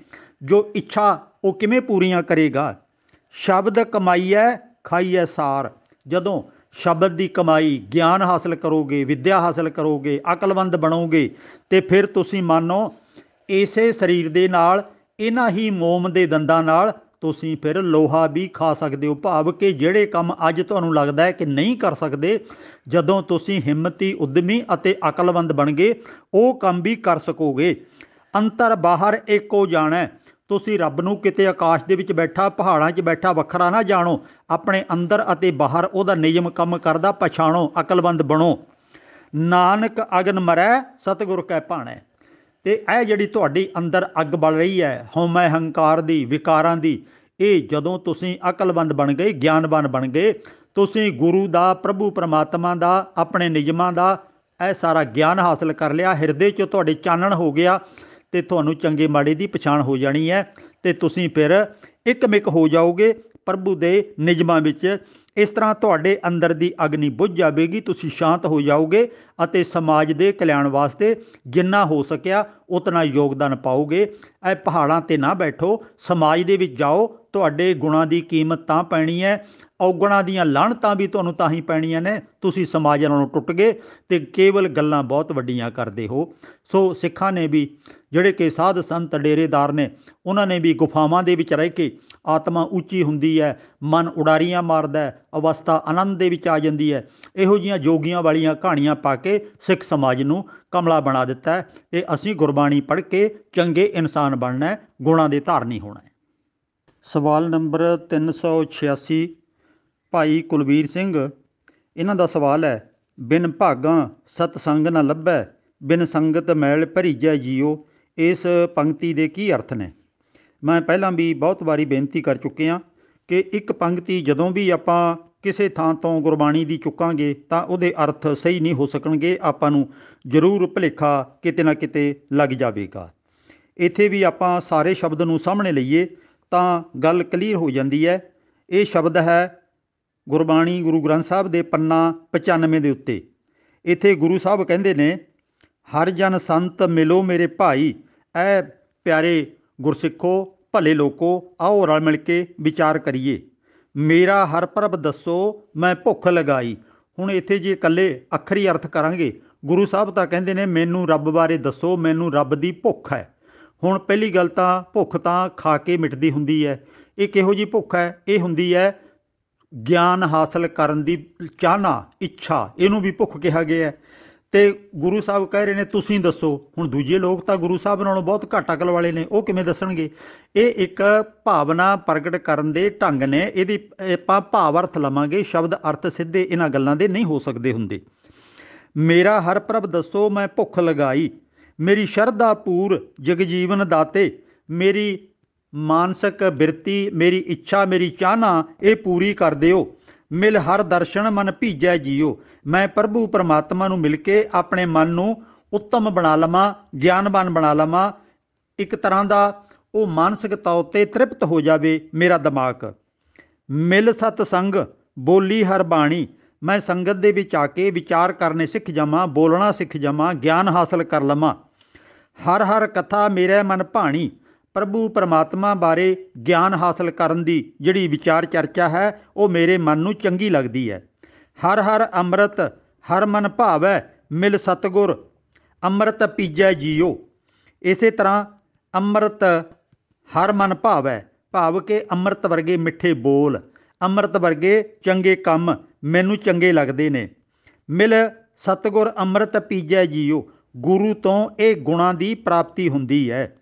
ਜੋ ਇੱਛਾ ਉਹ ਕਿਵੇਂ ਪੂਰੀਆਂ ਕਰੇਗਾ। ਸ਼ਬਦ ਕਮਾਈਐ ਖਾਈਐ ਸਾਰ, ਜਦੋਂ ਸ਼ਬਦ ਦੀ ਕਮਾਈ, ਗਿਆਨ ਹਾਸਲ ਕਰੋਗੇ, ਵਿੱਦਿਆ ਹਾਸਲ ਕਰੋਗੇ, ਅਕਲਮੰਦ ਬਣੋਗੇ, ਅਤੇ ਫਿਰ ਤੁਸੀਂ ਮੰਨੋ ਇਸੇ ਸਰੀਰ ਦੇ ਨਾਲ, ਇਹਨਾਂ ਹੀ ਮੋਮ ਦੇ ਦੰਦਾਂ ਨਾਲ ਤੁਸੀਂ ਫਿਰ ਲੋਹਾ ਵੀ ਖਾ ਸਕਦੇ ਹੋ। ਭਾਵ ਕਿ ਜਿਹੜੇ ਕੰਮ ਅੱਜ ਤੁਹਾਨੂੰ ਲੱਗਦਾ ਹੈ ਕਿ ਨਹੀਂ ਕਰ ਸਕਦੇ, ਜਦੋਂ ਤੁਸੀਂ ਹਿੰਮਤੀ, ਉਦਮੀ ਅਤੇ ਅਕਲਮੰਦ ਬਣ ਗਏ, ਉਹ ਕੰਮ ਵੀ ਕਰ ਸਕੋਗੇ। ਅੰਤਰ ਬਾਹਰ ਏਕੋ ਜਾਣੈ, ਤੁਸੀਂ ਰੱਬ ਨੂੰ ਕਿਤੇ ਆਕਾਸ਼ ਦੇ ਵਿੱਚ ਬੈਠਾ, ਪਹਾੜਾਂ 'ਚ ਬੈਠਾ ਵੱਖਰਾ ਨਾ ਜਾਣੋ, ਆਪਣੇ ਅੰਦਰ ਅਤੇ ਬਾਹਰ ਉਹਦਾ ਨਿਯਮ ਕੰਮ ਕਰਦਾ ਪਛਾਣੋ, ਅਕਲਮੰਦ ਬਣੋ। ਨਾਨਕ ਅਗਨ ਮਰੈ ਸਤਿਗੁਰ ਕੈ ਭਾਣੈ, ਅਤੇ ਇਹ ਜਿਹੜੀ ਤੁਹਾਡੀ ਅੰਦਰ ਅੱਗ ਬਲ ਰਹੀ ਹੈ ਹਉਮੈ ਹੰਕਾਰ ਦੀ, ਵਿਕਾਰਾਂ ਦੀ, ਇਹ ਜਦੋਂ ਤੁਸੀਂ ਅਕਲਮੰਦ ਬਣ ਗਏ, ਗਿਆਨਵਾਨ ਬਣ ਗਏ, ਤੁਸੀਂ ਗੁਰੂ ਦਾ, ਪ੍ਰਭੂ ਪਰਮਾਤਮਾ ਦਾ, ਆਪਣੇ ਨਿਯਮਾਂ ਦਾ ਇਹ ਸਾਰਾ ਗਿਆਨ ਹਾਸਲ ਕਰ ਲਿਆ, ਹਿਰਦੇ 'ਚ ਤੁਹਾਡੇ ਚਾਨਣ ਹੋ ਗਿਆ, ਅਤੇ ਤੁਹਾਨੂੰ ਚੰਗੇ ਮਾੜੇ ਦੀ ਪਛਾਣ ਹੋ ਜਾਣੀ ਹੈ, ਅਤੇ ਤੁਸੀਂ ਫਿਰ ਇੱਕਮਿਕ ਹੋ ਜਾਓਗੇ ਪ੍ਰਭੂ ਦੇ ਨਿਯਮਾਂ ਵਿੱਚ। ਇਸ ਤਰ੍ਹਾਂ ਤੁਹਾਡੇ ਅੰਦਰ ਦੀ ਅਗਨੀ ਬੁੱਝ ਜਾਵੇਗੀ, ਤੁਸੀਂ ਸ਼ਾਂਤ ਹੋ ਜਾਓਗੇ, ਅਤੇ ਸਮਾਜ ਦੇ ਕਲਿਆਣ ਵਾਸਤੇ ਜਿੰਨਾ ਹੋ ਸਕਿਆ ਉਤਨਾ ਯੋਗਦਾਨ ਪਾਓਗੇ। ਇਹ ਪਹਾੜਾਂ 'ਤੇ ਨਾ ਬੈਠੋ, ਸਮਾਜ ਦੇ ਵਿੱਚ ਜਾਓ, ਤੁਹਾਡੇ ਗੁਣਾਂ ਦੀ ਕੀਮਤ ਤਾਂ ਪੈਣੀ ਹੈ, ਔਗੁਣਾਂ ਦੀਆਂ ਲਾਹਣਤਾਂ ਵੀ ਤੁਹਾਨੂੰ ਤਾਂ ਹੀ ਪੈਣੀਆਂ ਨੇ, ਤੁਸੀਂ ਸਮਾਜ ਨਾਲੋਂ ਟੁੱਟ ਗਏ ਅਤੇ ਕੇਵਲ ਗੱਲਾਂ ਬਹੁਤ ਵੱਡੀਆਂ ਕਰਦੇ ਹੋ। ਸੋ ਸਿੱਖਾਂ ਨੇ ਵੀ, ਜਿਹੜੇ ਕਿ ਸਾਧ ਸੰਤ ਡੇਰੇਦਾਰ ਨੇ, ਉਹਨਾਂ ਨੇ ਵੀ ਗੁਫਾਵਾਂ ਦੇ ਵਿੱਚ ਰਹਿ ਕੇ ਆਤਮਾ ਉੱਚੀ ਹੁੰਦੀ ਹੈ, ਮਨ ਉਡਾਰੀਆਂ ਮਾਰਦਾ, ਅਵਸਥਾ ਆਨੰਦ ਦੇ ਵਿੱਚ ਆ ਜਾਂਦੀ ਹੈ, ਇਹੋ ਜਿਹੀਆਂ ਜੋਗੀਆਂ ਵਾਲੀਆਂ ਕਹਾਣੀਆਂ ਪਾ ਕੇ ਸਿੱਖ ਸਮਾਜ ਨੂੰ ਕਮਲਾ ਬਣਾ ਦਿੱਤਾ ਹੈ। ਅਤੇ ਅਸੀਂ ਗੁਰਬਾਣੀ ਪੜ੍ਹ ਕੇ ਚੰਗੇ ਇਨਸਾਨ ਬਣਨਾ ਹੈ, ਗੁਣਾਂ ਦੇ ਧਾਰਨੀ ਹੋਣਾ ਹੈ। ਸਵਾਲ ਨੰਬਰ 386 ਭਾਈ ਕੁਲਵੀਰ ਸਿੰਘ, ਇਹਨਾਂ ਦਾ ਸਵਾਲ ਹੈ, ਬਿਨ ਭਾਗਾਂ ਸਤਸੰਗ ਨਾ ਲੱਭੈ, ਬਿਨ ਸੰਗਤ ਮੈਲ ਭਰੀਜੈ ਜੀਓ। ਇਸ ਪੰਕਤੀ ਦੇ ਕੀ ਅਰਥ ਨੇ? ਮੈਂ ਪਹਿਲਾਂ ਵੀ ਬਹੁਤ ਵਾਰੀ ਬੇਨਤੀ ਕਰ ਚੁੱਕੇ ਕਿ ਇੱਕ ਪੰਕਤੀ ਜਦੋਂ ਵੀ ਆਪਾਂ ਕਿਸੇ ਥਾਂ ਤੋਂ ਗੁਰਬਾਣੀ ਦੀ ਚੁੱਕਾਂਗੇ ਤਾਂ ਉਹਦੇ ਅਰਥ ਸਹੀ ਨਹੀਂ ਹੋ ਸਕਣਗੇ, ਆਪਾਂ ਨੂੰ ਜ਼ਰੂਰ ਭੁਲੇਖਾ ਕਿਤੇ ਨਾ ਕਿਤੇ ਲੱਗ ਜਾਵੇਗਾ। ਇੱਥੇ ਵੀ ਆਪਾਂ ਸਾਰੇ ਸ਼ਬਦ ਨੂੰ ਸਾਹਮਣੇ ਲਈਏ ਤਾਂ ਗੱਲ ਕਲੀਅਰ ਹੋ ਜਾਂਦੀ ਹੈ। ਇਹ ਸ਼ਬਦ ਹੈ ਗੁਰਬਾਣੀ, ਗੁਰੂ ਗ੍ਰੰਥ ਸਾਹਿਬ ਦੇ ਪੰਨਾ 95 ਦੇ ਉੱਤੇ। ਇੱਥੇ ਗੁਰੂ ਸਾਹਿਬ ਕਹਿੰਦੇ ਨੇ, ਹਰ ਜਨ ਸੰਤ ਮਿਲੋ ਮੇਰੇ ਭਾਈ, ਐ ਪਿਆਰੇ ਗੁਰਸਿੱਖੋ, ਭਲੇ ਲੋਕੋ, ਆਓ ਰਲ ਮਿਲ ਕੇ ਵਿਚਾਰ ਕਰੀਏ। ਮੇਰਾ ਹਰ ਪ੍ਰਭ ਦੱਸੋ, ਮੈਂ ਭੁੱਖ ਲਗਾਈ। ਹੁਣ ਇੱਥੇ ਜੇ ਇਕੱਲੇ ਅੱਖਰੀ ਅਰਥ ਕਰਾਂਗੇ, ਗੁਰੂ ਸਾਹਿਬ ਤਾਂ ਕਹਿੰਦੇ ਨੇ ਮੈਨੂੰ ਰੱਬ ਬਾਰੇ ਦੱਸੋ, ਮੈਨੂੰ ਰੱਬ ਦੀ ਭੁੱਖ ਹੈ। ਹੁਣ ਪਹਿਲੀ ਗੱਲ ਤਾਂ ਭੁੱਖ ਤਾਂ ਖਾ ਕੇ ਮਿਟਦੀ ਹੁੰਦੀ ਹੈ। ਇਹ ਕਿਹੋ ਜਿਹੀ ਭੁੱਖ ਹੈ? ਇਹ ਹੁੰਦੀ ਹੈ ਗਿਆਨ ਹਾਸਲ ਕਰਨ ਦੀ ਚਾਹਨਾ, ਇੱਛਾ, ਇਹਨੂੰ ਵੀ ਭੁੱਖ ਕਿਹਾ ਗਿਆ। ਤੇ ਗੁਰੂ ਸਾਹਿਬ ਕਹਿ ਰਹੇ ਨੇ ਤੁਸੀਂ ਦੱਸੋ। ਹੁਣ ਦੂਜੇ ਲੋਕ ਤਾਂ ਗੁਰੂ ਸਾਹਿਬ ਨਾਲੋਂ ਬਹੁਤ ਘੱਟ ਅਕਲ ਵਾਲੇ ਨੇ, ਉਹ ਕਿਵੇਂ ਦੱਸਣਗੇ? ਇਹ ਇੱਕ ਭਾਵਨਾ ਪ੍ਰਗਟ ਕਰਨ ਦੇ ਢੰਗ ਨੇ। ਇਹਦੀ ਆਪਾਂ ਭਾਵ ਅਰਥ ਲਵਾਂਗੇ, ਸ਼ਬਦ ਅਰਥ ਸਿੱਧੇ ਇਹਨਾਂ ਗੱਲਾਂ ਦੇ ਨਹੀਂ ਹੋ ਸਕਦੇ ਹੁੰਦੇ। ਮੇਰਾ ਹਰ ਪ੍ਰਭ ਦੱਸੋ ਮੈਂ ਭੁੱਖ ਲਗਾਈ, ਮੇਰੀ ਸ਼ਰਧਾ ਪੂਰ ਜਗਜੀਵਨ ਦਾਤੇ, ਮੇਰੀ ਮਾਨਸਿਕ ਬਿਰਤੀ, ਮੇਰੀ ਇੱਛਾ, ਮੇਰੀ ਚਾਹਨਾ ਇਹ ਪੂਰੀ ਕਰ ਦਿਓ। ਮਿਲ ਹਰ ਦਰਸ਼ਨ ਮਨ ਭੀਜੈ ਜੀਓ, ਮੈਂ ਪ੍ਰਭੂ ਪਰਮਾਤਮਾ ਨੂੰ ਮਿਲ ਕੇ ਆਪਣੇ ਮਨ ਨੂੰ ਉੱਤਮ ਬਣਾ ਲਵਾਂ, ਗਿਆਨਵਾਨ ਬਣਾ ਲਵਾਂ। ਇੱਕ ਤਰ੍ਹਾਂ ਦਾ ਉਹ ਮਾਨਸਿਕ ਤੌਰ 'ਤੇ ਤ੍ਰਿਪਤ ਹੋ ਜਾਵੇ ਮੇਰਾ ਦਿਮਾਗ। ਮਿਲ ਸਤ ਸੰਗ ਬੋਲੀ ਹਰ ਬਾਣੀ, ਮੈਂ ਸੰਗਤ ਦੇ ਵਿੱਚ ਆ ਕੇ ਵਿਚਾਰ ਕਰਨੇ ਸਿੱਖ ਜਾਵਾਂ, ਬੋਲਣਾ ਸਿੱਖ ਜਾਵਾਂ, ਗਿਆਨ ਹਾਸਲ ਕਰ ਲਵਾਂ। ਹਰ ਹਰ ਕਥਾ ਮੇਰੇ ਮਨ ਭਾਣੀ, ਪ੍ਰਭੂ ਪਰਮਾਤਮਾ ਬਾਰੇ ਗਿਆਨ ਹਾਸਲ ਕਰਨ ਦੀ ਜਿਹੜੀ ਵਿਚਾਰ ਚਰਚਾ ਹੈ ਉਹ ਮੇਰੇ ਮਨ ਨੂੰ ਚੰਗੀ ਲੱਗਦੀ ਹੈ। ਹਰ ਹਰ ਅੰਮ੍ਰਿਤ ਹਰ ਮਨ ਭਾਵੈ, ਮਿਲ ਸਤਿਗੁਰ ਅੰਮ੍ਰਿਤ ਪੀਜੈ ਜੀਓ। ਇਸੇ ਤਰ੍ਹਾਂ ਅੰਮ੍ਰਿਤ ਹਰ ਮਨ ਭਾਵੈ, ਭਾਵ ਕਿ ਅੰਮ੍ਰਿਤ ਵਰਗੇ ਮਿੱਠੇ ਬੋਲ, ਅੰਮ੍ਰਿਤ ਵਰਗੇ ਚੰਗੇ ਕੰਮ ਮੈਨੂੰ ਚੰਗੇ ਲੱਗਦੇ ਨੇ। ਮਿਲ ਸਤਿਗੁਰ ਅੰਮ੍ਰਿਤ ਪੀਜੈ ਜੀਓ, ਗੁਰੂ ਤੋਂ ਇਹ ਗੁਣਾਂ ਦੀ ਪ੍ਰਾਪਤੀ ਹੁੰਦੀ ਹੈ।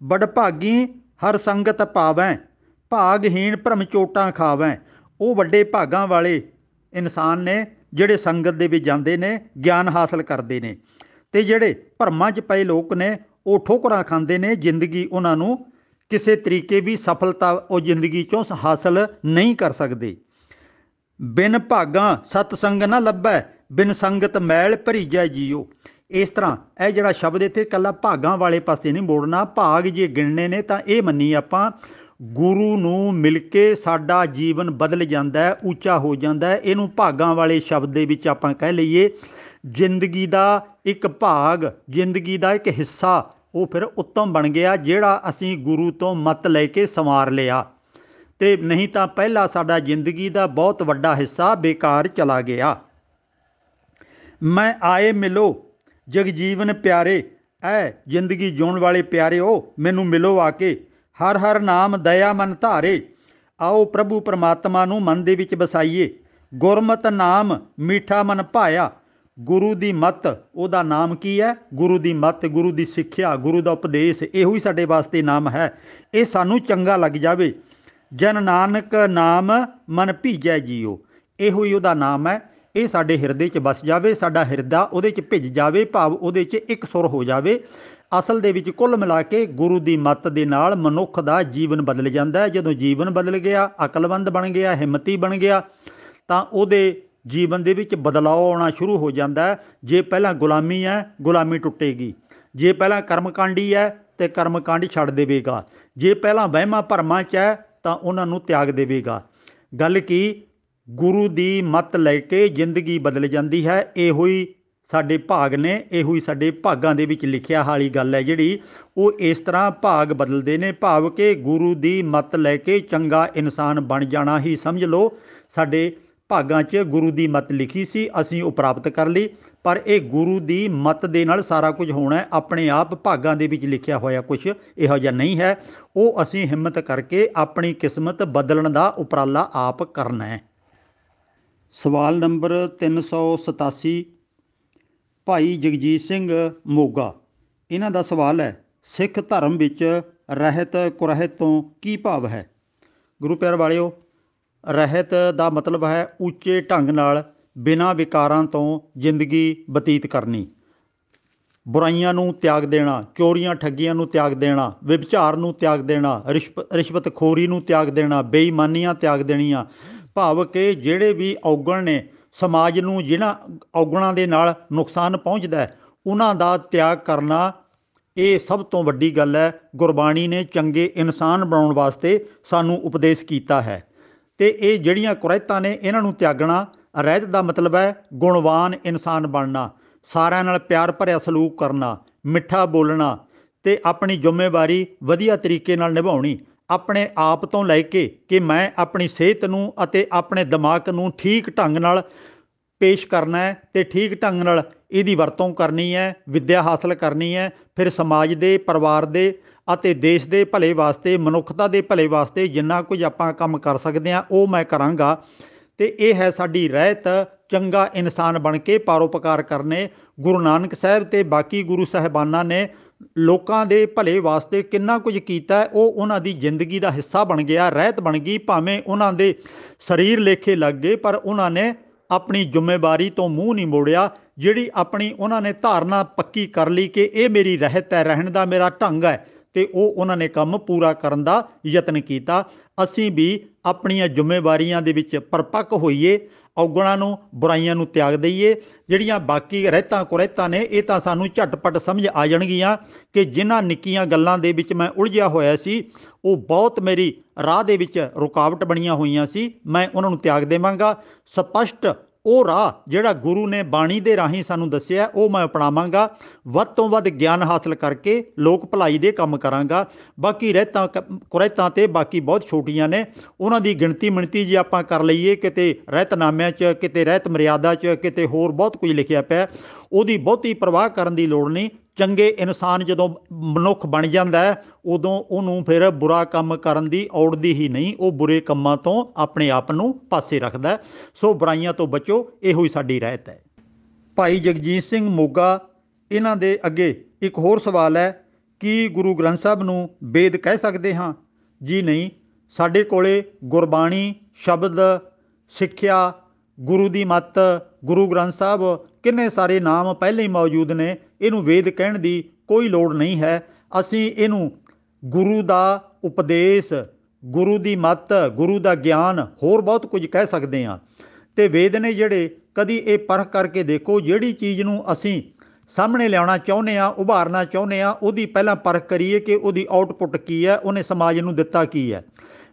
ਵਡਭਾਗੀ ਹਰ ਸੰਗਤ ਪਾਵੈ, ਭਾਗਹੀਣ ਭਰਮ ਚੋਟਾਂ ਖਾਵੈ। ਉਹ ਵੱਡੇ ਭਾਗਾਂ ਵਾਲੇ ਇਨਸਾਨ ਨੇ ਜਿਹੜੇ ਸੰਗਤ ਦੇ ਵਿੱਚ ਜਾਂਦੇ ਨੇ, ਗਿਆਨ ਹਾਸਲ ਕਰਦੇ ਨੇ। ਅਤੇ ਜਿਹੜੇ ਭਰਮਾਂ 'ਚ ਪਏ ਲੋਕ ਨੇ ਉਹ ਠੋਕਰਾਂ ਖਾਂਦੇ ਨੇ, ਜ਼ਿੰਦਗੀ ਉਹਨਾਂ ਨੂੰ ਕਿਸੇ ਤਰੀਕੇ ਵੀ ਸਫਲਤਾ ਉਹ ਜ਼ਿੰਦਗੀ 'ਚੋਂ ਹਾਸਲ ਨਹੀਂ ਕਰ ਸਕਦੇ। ਬਿਨ ਭਾਗਾਂ ਸਤਸੰਗ ਨਾ ਲੱਭੈ, ਬਿਨ ਸੰਗਤ ਮੈਲ ਭਰੀਜੈ ਜੀਓ। ਇਸ ਤਰ੍ਹਾਂ ਇਹ ਜਿਹੜਾ ਸ਼ਬਦ ਇੱਥੇ ਇਕੱਲਾ ਭਾਗਾਂ ਵਾਲੇ ਪਾਸੇ ਨਹੀਂ ਮੋੜਨਾ। ਭਾਗ ਜੇ ਗਿਣਨੇ ਨੇ ਤਾਂ ਇਹ ਮੰਨੀ ਆਪਾਂ, ਗੁਰੂ ਨੂੰ ਮਿਲ ਕੇ ਸਾਡਾ ਜੀਵਨ ਬਦਲ ਜਾਂਦਾ ਹੈ, ਉੱਚਾ ਹੋ ਜਾਂਦਾ ਹੈ। ਇਹਨੂੰ ਭਾਗਾਂ ਵਾਲੇ ਸ਼ਬਦ ਦੇ ਵਿੱਚ ਆਪਾਂ ਕਹਿ ਲਈਏ ਜ਼ਿੰਦਗੀ ਦਾ ਇੱਕ ਭਾਗ, ਜ਼ਿੰਦਗੀ ਦਾ ਇੱਕ ਹਿੱਸਾ ਉਹ ਫਿਰ ਉੱਤਮ ਬਣ ਗਿਆ, ਜਿਹੜਾ ਅਸੀਂ ਗੁਰੂ ਤੋਂ ਮੱਤ ਲੈ ਕੇ ਸੰਵਾਰ ਲਿਆ। ਅਤੇ ਨਹੀਂ ਤਾਂ ਪਹਿਲਾਂ ਸਾਡਾ ਜ਼ਿੰਦਗੀ ਦਾ ਬਹੁਤ ਵੱਡਾ ਹਿੱਸਾ ਬੇਕਾਰ ਚਲਾ ਗਿਆ। ਮੈਂ ਆਏ ਮਿਲੋ ਜਗਜੀਵਨ ਪਿਆਰੇ, ਐ ਜ਼ਿੰਦਗੀ ਜਿਉਣ ਵਾਲੇ ਪਿਆਰਿਓ ਮੈਨੂੰ ਮਿਲੋ ਆ ਕੇ। ਹਰ ਹਰ ਨਾਮ ਦਇਆ ਮਨ ਧਾਰੇ, ਆਓ ਪ੍ਰਭੂ ਪਰਮਾਤਮਾ ਨੂੰ ਮਨ ਦੇ ਵਿੱਚ ਵਸਾਈਏ। ਗੁਰਮਤਿ ਨਾਮ ਮੀਠਾ ਮਨ ਭਾਇਆ, ਗੁਰੂ ਦੀ ਮੱਤ ਉਹਦਾ ਨਾਮ ਕੀ ਹੈ? ਗੁਰੂ ਦੀ ਮੱਤ, ਗੁਰੂ ਦੀ ਸਿੱਖਿਆ, ਗੁਰੂ ਦਾ ਉਪਦੇਸ਼, ਇਹੋ ਹੀ ਸਾਡੇ ਵਾਸਤੇ ਨਾਮ ਹੈ। ਇਹ ਸਾਨੂੰ ਚੰਗਾ ਲੱਗ ਜਾਵੇ। ਜਨ ਨਾਨਕ ਨਾਮ ਮਨ ਭੀਜੈ ਜੀਓ, ਇਹੋ ਹੀ ਉਹਦਾ ਨਾਮ ਹੈ। ਇਹ ਸਾਡੇ ਹਿਰਦੇ 'ਚ ਵਸ ਜਾਵੇ, ਸਾਡਾ ਹਿਰਦਾ ਉਹਦੇ 'ਚ ਭਿੱਜ ਜਾਵੇ, ਭਾਵ ਉਹਦੇ 'ਚ ਇੱਕ ਸੁਰ ਹੋ ਜਾਵੇ। ਅਸਲ ਦੇ ਵਿੱਚ ਕੁੱਲ ਮਿਲਾ ਕੇ ਗੁਰੂ ਦੀ ਮੱਤ ਦੇ ਨਾਲ ਮਨੁੱਖ ਦਾ ਜੀਵਨ ਬਦਲ ਜਾਂਦਾ ਹੈ। ਜਦੋਂ ਜੀਵਨ ਬਦਲ ਗਿਆ, ਅਕਲਮੰਦ ਬਣ ਗਿਆ, ਹਿੰਮਤੀ ਬਣ ਗਿਆ, ਤਾਂ ਉਹਦੇ ਜੀਵਨ ਦੇ ਵਿੱਚ ਬਦਲਾਅ ਆਉਣਾ ਸ਼ੁਰੂ ਹੋ ਜਾਂਦਾ ਹੈ। ਜੇ ਪਹਿਲਾਂ ਗੁਲਾਮੀ ਹੈ, ਗੁਲਾਮੀ ਟੁੱਟੇਗੀ। ਜੇ ਪਹਿਲਾਂ ਕਰਮਕਾਂਡੀ ਹੈ ਤਾਂ ਕਰਮਕਾਂਡ ਛੱਡ ਦੇਵੇਗਾ। ਜੇ ਪਹਿਲਾਂ ਵਹਿਮਾਂ ਭਰਮਾਂ 'ਚ ਹੈ ਤਾਂ ਉਹਨਾਂ ਨੂੰ ਤਿਆਗ ਦੇਵੇਗਾ। ਗੱਲ ਕੀ, ਗੁਰੂ ਦੀ ਮੱਤ ਲੈ ਕੇ ਜ਼ਿੰਦਗੀ ਬਦਲ ਜਾਂਦੀ ਹੈ। ਇਹੋ ਹੀ ਸਾਡੇ ਭਾਗ ਨੇ, ਇਹੋ ਹੀ ਸਾਡੇ ਭਾਗਾਂ ਦੇ ਵਿੱਚ ਲਿਖਿਆ ਵਾਲੀ ਗੱਲ ਹੈ ਜਿਹੜੀ, ਉਹ ਇਸ ਤਰ੍ਹਾਂ ਭਾਗ ਬਦਲਦੇ ਨੇ। ਭਾਵ ਕਿ ਗੁਰੂ ਦੀ ਮੱਤ ਲੈ ਕੇ ਚੰਗਾ ਇਨਸਾਨ ਬਣ ਜਾਣਾ ਹੀ ਸਮਝ ਲਓ ਸਾਡੇ ਭਾਗਾਂ 'ਚ ਗੁਰੂ ਦੀ ਮੱਤ ਲਿਖੀ ਸੀ, ਅਸੀਂ ਉਹ ਪ੍ਰਾਪਤ ਕਰ ਲਈ। ਪਰ ਇਹ ਗੁਰੂ ਦੀ ਮੱਤ ਦੇ ਨਾਲ ਸਾਰਾ ਕੁਝ ਹੋਣਾ ਹੈ, ਆਪਣੇ ਆਪ ਭਾਗਾਂ ਦੇ ਵਿੱਚ ਲਿਖਿਆ ਹੋਇਆ ਕੁਝ ਇਹੋ ਜਿਹਾ ਨਹੀਂ ਹੈ। ਉਹ ਅਸੀਂ ਹਿੰਮਤ ਕਰਕੇ ਆਪਣੀ ਕਿਸਮਤ ਬਦਲਣ ਦਾ ਉਪਰਾਲਾ ਆਪ ਕਰਨਾ ਹੈ। ਸਵਾਲ ਨੰਬਰ 387 ਭਾਈ ਜਗਜੀਤ ਸਿੰਘ ਮੋਗਾ, ਇਹਨਾਂ ਦਾ ਸਵਾਲ ਹੈ, ਸਿੱਖ ਧਰਮ ਵਿੱਚ ਰਹਿਤ ਕੁਰਹਿਤ ਤੋਂ ਕੀ ਭਾਵ ਹੈ? ਗੁਰੂ ਪਿਆਰ ਵਾਲਿਓ, ਰਹਿਤ ਦਾ ਮਤਲਬ ਹੈ ਉੱਚੇ ਢੰਗ ਨਾਲ ਬਿਨਾਂ ਵਿਕਾਰਾਂ ਤੋਂ ਜ਼ਿੰਦਗੀ ਬਤੀਤ ਕਰਨੀ, ਬੁਰਾਈਆਂ ਨੂੰ ਤਿਆਗ ਦੇਣਾ, ਚੋਰੀਆਂ ਠੱਗੀਆਂ ਨੂੰ ਤਿਆਗ ਦੇਣਾ, ਵਿਭਚਾਰ ਨੂੰ ਤਿਆਗ ਦੇਣਾ, ਰਿਸ਼ਵਤਖੋਰੀ ਨੂੰ ਤਿਆਗ ਦੇਣਾ, ਬੇਈਮਾਨੀਆਂ ਤਿਆਗ ਦੇਣੀਆਂ। ਭਾਵ ਕਿ ਜਿਹੜੇ ਵੀ ਔਗਣ ਨੇ ਸਮਾਜ ਨੂੰ, ਜਿਹਨਾਂ ਔਗਣਾਂ ਦੇ ਨਾਲ ਨੁਕਸਾਨ ਪਹੁੰਚਦਾ ਉਹਨਾਂ ਦਾ ਤਿਆਗ ਕਰਨਾ, ਇਹ ਸਭ ਤੋਂ ਵੱਡੀ ਗੱਲ ਹੈ। ਗੁਰਬਾਣੀ ਨੇ ਚੰਗੇ ਇਨਸਾਨ ਬਣਾਉਣ ਵਾਸਤੇ ਸਾਨੂੰ ਉਪਦੇਸ਼ ਕੀਤਾ ਹੈ। ਅਤੇ ਇਹ ਜਿਹੜੀਆਂ ਕੁਰੈਤਾਂ ਨੇ ਇਹਨਾਂ ਨੂੰ ਤਿਆਗਣਾ। ਰਹਿਤ ਦਾ ਮਤਲਬ ਹੈ ਗੁਣਵਾਨ ਇਨਸਾਨ ਬਣਨਾ, ਸਾਰਿਆਂ ਨਾਲ ਪਿਆਰ ਭਰਿਆ ਸਲੂਕ ਕਰਨਾ, ਮਿੱਠਾ ਬੋਲਣਾ ਅਤੇ ਆਪਣੀ ਜ਼ਿੰਮੇਵਾਰੀ ਵਧੀਆ ਤਰੀਕੇ ਨਾਲ ਨਿਭਾਉਣੀ। ਆਪਣੇ ਆਪ ਤੋਂ ਲੈ ਕੇ ਕਿ ਮੈਂ ਆਪਣੀ ਸਿਹਤ ਨੂੰ ਅਤੇ ਆਪਣੇ ਦਿਮਾਗ ਨੂੰ ਠੀਕ ਢੰਗ ਨਾਲ ਪੇਸ਼ ਕਰਨਾ ਹੈ ਅਤੇ ਠੀਕ ਢੰਗ ਨਾਲ ਇਹਦੀ ਵਰਤੋਂ ਕਰਨੀ ਹੈ, ਵਿੱਦਿਆ ਹਾਸਲ ਕਰਨੀ ਹੈ। ਫਿਰ ਸਮਾਜ ਦੇ, ਪਰਿਵਾਰ ਦੇ ਅਤੇ ਦੇਸ਼ ਦੇ ਭਲੇ ਵਾਸਤੇ, ਮਨੁੱਖਤਾ ਦੇ ਭਲੇ ਵਾਸਤੇ ਜਿੰਨਾ ਕੁਝ ਆਪਾਂ ਕੰਮ ਕਰ ਸਕਦੇ ਹਾਂ ਉਹ ਮੈਂ ਕਰਾਂਗਾ। ਅਤੇ ਇਹ ਹੈ ਸਾਡੀ ਰਹਿਤ, ਚੰਗਾ ਇਨਸਾਨ ਬਣ ਕੇ ਪਰਉਪਕਾਰ ਕਰਨੇ। ਗੁਰੂ ਨਾਨਕ ਸਾਹਿਬ ਅਤੇ ਬਾਕੀ ਗੁਰੂ ਸਾਹਿਬਾਨਾਂ ਨੇ ਲੋਕਾਂ ਦੇ ਭਲੇ ਵਾਸਤੇ ਕਿੰਨਾ ਕੁਝ ਕੀਤਾ, ਉਹ ਉਹਨਾਂ ਦੀ ਜ਼ਿੰਦਗੀ ਦਾ ਹਿੱਸਾ ਬਣ ਗਿਆ, ਰਹਿਤ ਬਣ ਗਈ। ਭਾਵੇਂ ਉਹਨਾਂ ਦੇ ਸਰੀਰ ਲੇਖੇ ਲੱਗ ਗਏ, ਪਰ ਉਹਨਾਂ ਨੇ ਆਪਣੀ ਜ਼ਿੰਮੇਵਾਰੀ ਤੋਂ ਮੂੰਹ ਨਹੀਂ ਮੋੜਿਆ। ਜਿਹੜੀ ਆਪਣੀ ਉਹਨਾਂ ਨੇ ਧਾਰਨਾ ਪੱਕੀ ਕਰ ਲਈ ਕਿ ਇਹ ਮੇਰੀ ਰਹਿਤ ਹੈ, ਰਹਿਣ ਦਾ ਮੇਰਾ ਢੰਗ ਹੈ, ਅਤੇ ਉਹ ਉਹਨਾਂ ਨੇ ਕੰਮ ਪੂਰਾ ਕਰਨ ਦਾ ਯਤਨ ਕੀਤਾ। ਅਸੀਂ ਵੀ ਆਪਣੀਆਂ ਜ਼ਿੰਮੇਵਾਰੀਆਂ ਦੇ ਵਿੱਚ ਪਰਪੱਕ ਹੋਈਏ, ਔਗਣਾਂ ਨੂੰ, ਬੁਰਾਈਆਂ ਨੂੰ ਤਿਆਗ ਦਈਏ। ਜਿਹੜੀਆਂ ਬਾਕੀ ਰਹਿਤਾਂ ਕੁਰਹਿਤਾਂ ਨੇ ਇਹ ਤਾਂ ਸਾਨੂੰ ਝਟਪਟ ਸਮਝ ਆ ਜਾਣਗੀਆਂ ਕਿ ਜਿਨ੍ਹਾਂ ਨਿੱਕੀਆਂ ਗੱਲਾਂ ਦੇ ਵਿੱਚ ਮੈਂ ਉਲਝਿਆ ਹੋਇਆ ਸੀ ਉਹ ਬਹੁਤ ਮੇਰੀ ਰਾਹ ਦੇ ਵਿੱਚ ਰੁਕਾਵਟ ਬਣੀਆਂ ਹੋਈਆਂ ਸੀ, ਮੈਂ ਉਹਨਾਂ ਨੂੰ ਤਿਆਗ ਦੇਵਾਂਗਾ। ਸਪਸ਼ਟ ਉਹ ਰਾਹ ਜਿਹੜਾ ਗੁਰੂ ਨੇ ਬਾਣੀ ਦੇ ਰਾਹੀਂ ਸਾਨੂੰ ਦੱਸਿਆ ਉਹ ਮੈਂ ਅਪਣਾਵਾਂਗਾ। ਵੱਧ ਤੋਂ ਵੱਧ ਗਿਆਨ ਹਾਸਲ ਕਰਕੇ ਲੋਕ ਭਲਾਈ ਦੇ ਕੰਮ ਕਰਾਂਗਾ। ਬਾਕੀ ਰਹਿਤਾਂ ਕੁਰਹਿਤਾਂ ਤੇ ਬਾਕੀ ਬਹੁਤ ਛੋਟੀਆਂ ਨੇ, ਉਹਨਾਂ ਦੀ ਗਿਣਤੀ ਮਿਣਤੀ ਜੇ ਆਪਾਂ ਕਰ ਲਈਏ, ਕਿਤੇ ਰਹਿਤਨਾਮਿਆਂ 'ਚ, ਕਿਤੇ ਰਹਿਤ ਮਰਿਆਦਾ 'ਚ, ਕਿਤੇ ਹੋਰ ਬਹੁਤ ਕੁਝ ਲਿਖਿਆ ਪਿਆ, ਉਹਦੀ ਬਹੁਤੀ ਪਰਵਾਹ ਕਰਨ ਦੀ ਲੋੜ ਨਹੀਂ। ਚੰਗੇ ਇਨਸਾਨ ਜਦੋਂ ਮਨੁੱਖ ਬਣ ਜਾਂਦਾ ਹੈ ਉਦੋਂ ਉਹਨੂੰ ਫਿਰ ਬੁਰਾ ਕੰਮ ਕਰਨ ਦੀ ਔੜਦੀ ਹੀ ਨਹੀਂ, ਉਹ ਬੁਰੇ ਕੰਮਾਂ ਤੋਂ ਆਪਣੇ ਆਪ ਨੂੰ ਪਾਸੇ ਰੱਖਦਾ। ਸੋ ਬੁਰਾਈਆਂ ਤੋਂ ਬਚੋ, ਇਹੋ ਹੀ ਸਾਡੀ ਰਹਿਤ ਹੈ। ਭਾਈ ਜਗਜੀਤ ਸਿੰਘ ਮੋਗਾ, ਇਹਨਾਂ ਦੇ ਅੱਗੇ ਇੱਕ ਹੋਰ ਸਵਾਲ ਹੈ, ਕੀ ਗੁਰੂ ਗ੍ਰੰਥ ਸਾਹਿਬ ਨੂੰ ਵੇਦ ਕਹਿ ਸਕਦੇ ਹਾਂ? ਜੀ ਨਹੀਂ, ਸਾਡੇ ਕੋਲੇ ਗੁਰਬਾਣੀ, ਸ਼ਬਦ, ਸਿੱਖਿਆ, ਗੁਰੂ ਦੀ ਮੱਤ, ਗੁਰੂ ਗ੍ਰੰਥ ਸਾਹਿਬ, ਕਿੰਨੇ ਸਾਰੇ ਨਾਮ ਪਹਿਲੇ ਹੀ ਮੌਜੂਦ ਨੇ। ਇਹਨੂੰ ਵੇਦ ਕਹਿਣ ਦੀ ਕੋਈ ਲੋੜ ਨਹੀਂ ਹੈ। ਅਸੀਂ ਇਹਨੂੰ ਗੁਰੂ ਦਾ ਉਪਦੇਸ਼, ਗੁਰੂ ਦੀ ਮੱਤ, ਗੁਰੂ ਦਾ ਗਿਆਨ, ਹੋਰ ਬਹੁਤ ਕੁਝ ਕਹਿ ਸਕਦੇ ਹਾਂ। ਅਤੇ ਵੇਦ ਨੇ ਜਿਹੜੇ, ਕਦੀ ਇਹ ਪਰਖ ਕਰਕੇ ਦੇਖੋ, ਜਿਹੜੀ ਚੀਜ਼ ਨੂੰ ਅਸੀਂ ਸਾਹਮਣੇ ਲਿਆਉਣਾ ਚਾਹੁੰਦੇ ਹਾਂ, ਉਭਾਰਨਾ ਚਾਹੁੰਦੇ ਹਾਂ, ਉਹਦੀ ਪਹਿਲਾਂ ਪਰਖ ਕਰੀਏ ਕਿ ਉਹਦੀ ਆਊਟਪੁੱਟ ਕੀ ਹੈ, ਉਹਨੇ ਸਮਾਜ ਨੂੰ ਦਿੱਤਾ ਕੀ ਹੈ।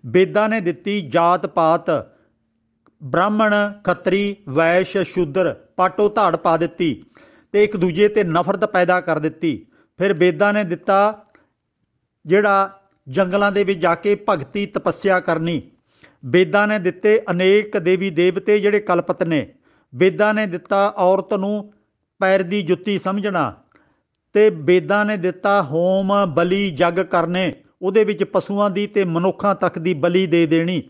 ਵੇਦਾਂ ਨੇ ਦਿੱਤੀ ਜਾਤ ਪਾਤ, ਬ੍ਰਾਹਮਣ, ਖੱਤਰੀ, ਵੈਸ਼, ਸ਼ੂਦਰ, ਪਾਟੋ ਧਾੜ ਪਾ ਦਿੱਤੀ ਅਤੇ ਇੱਕ ਦੂਜੇ 'ਤੇ ਨਫ਼ਰਤ ਪੈਦਾ ਕਰ ਦਿੱਤੀ। ਫਿਰ ਵੇਦਾਂ ਨੇ ਦਿੱਤਾ ਜਿਹੜਾ ਜੰਗਲਾਂ ਦੇ ਵਿੱਚ ਜਾ ਕੇ ਭਗਤੀ ਤਪੱਸਿਆ ਕਰਨੀ। ਵੇਦਾਂ ਨੇ ਦਿੱਤੇ ਅਨੇਕ ਦੇਵੀ ਦੇਵਤੇ ਜਿਹੜੇ ਕਲਪਤ ਨੇ। ਵੇਦਾਂ ਨੇ ਦਿੱਤਾ ਔਰਤ ਨੂੰ ਪੈਰ ਦੀ ਜੁੱਤੀ ਸਮਝਣਾ, ਅਤੇ ਵੇਦਾਂ ਨੇ ਦਿੱਤਾ ਹੋਮ, ਬਲੀ, ਜਗ ਕਰਨੇ, ਉਹਦੇ ਵਿੱਚ ਪਸ਼ੂਆਂ ਦੀ ਅਤੇ ਮਨੁੱਖਾਂ ਤੱਕ ਦੀ ਬਲੀ ਦੇ ਦੇਣੀ।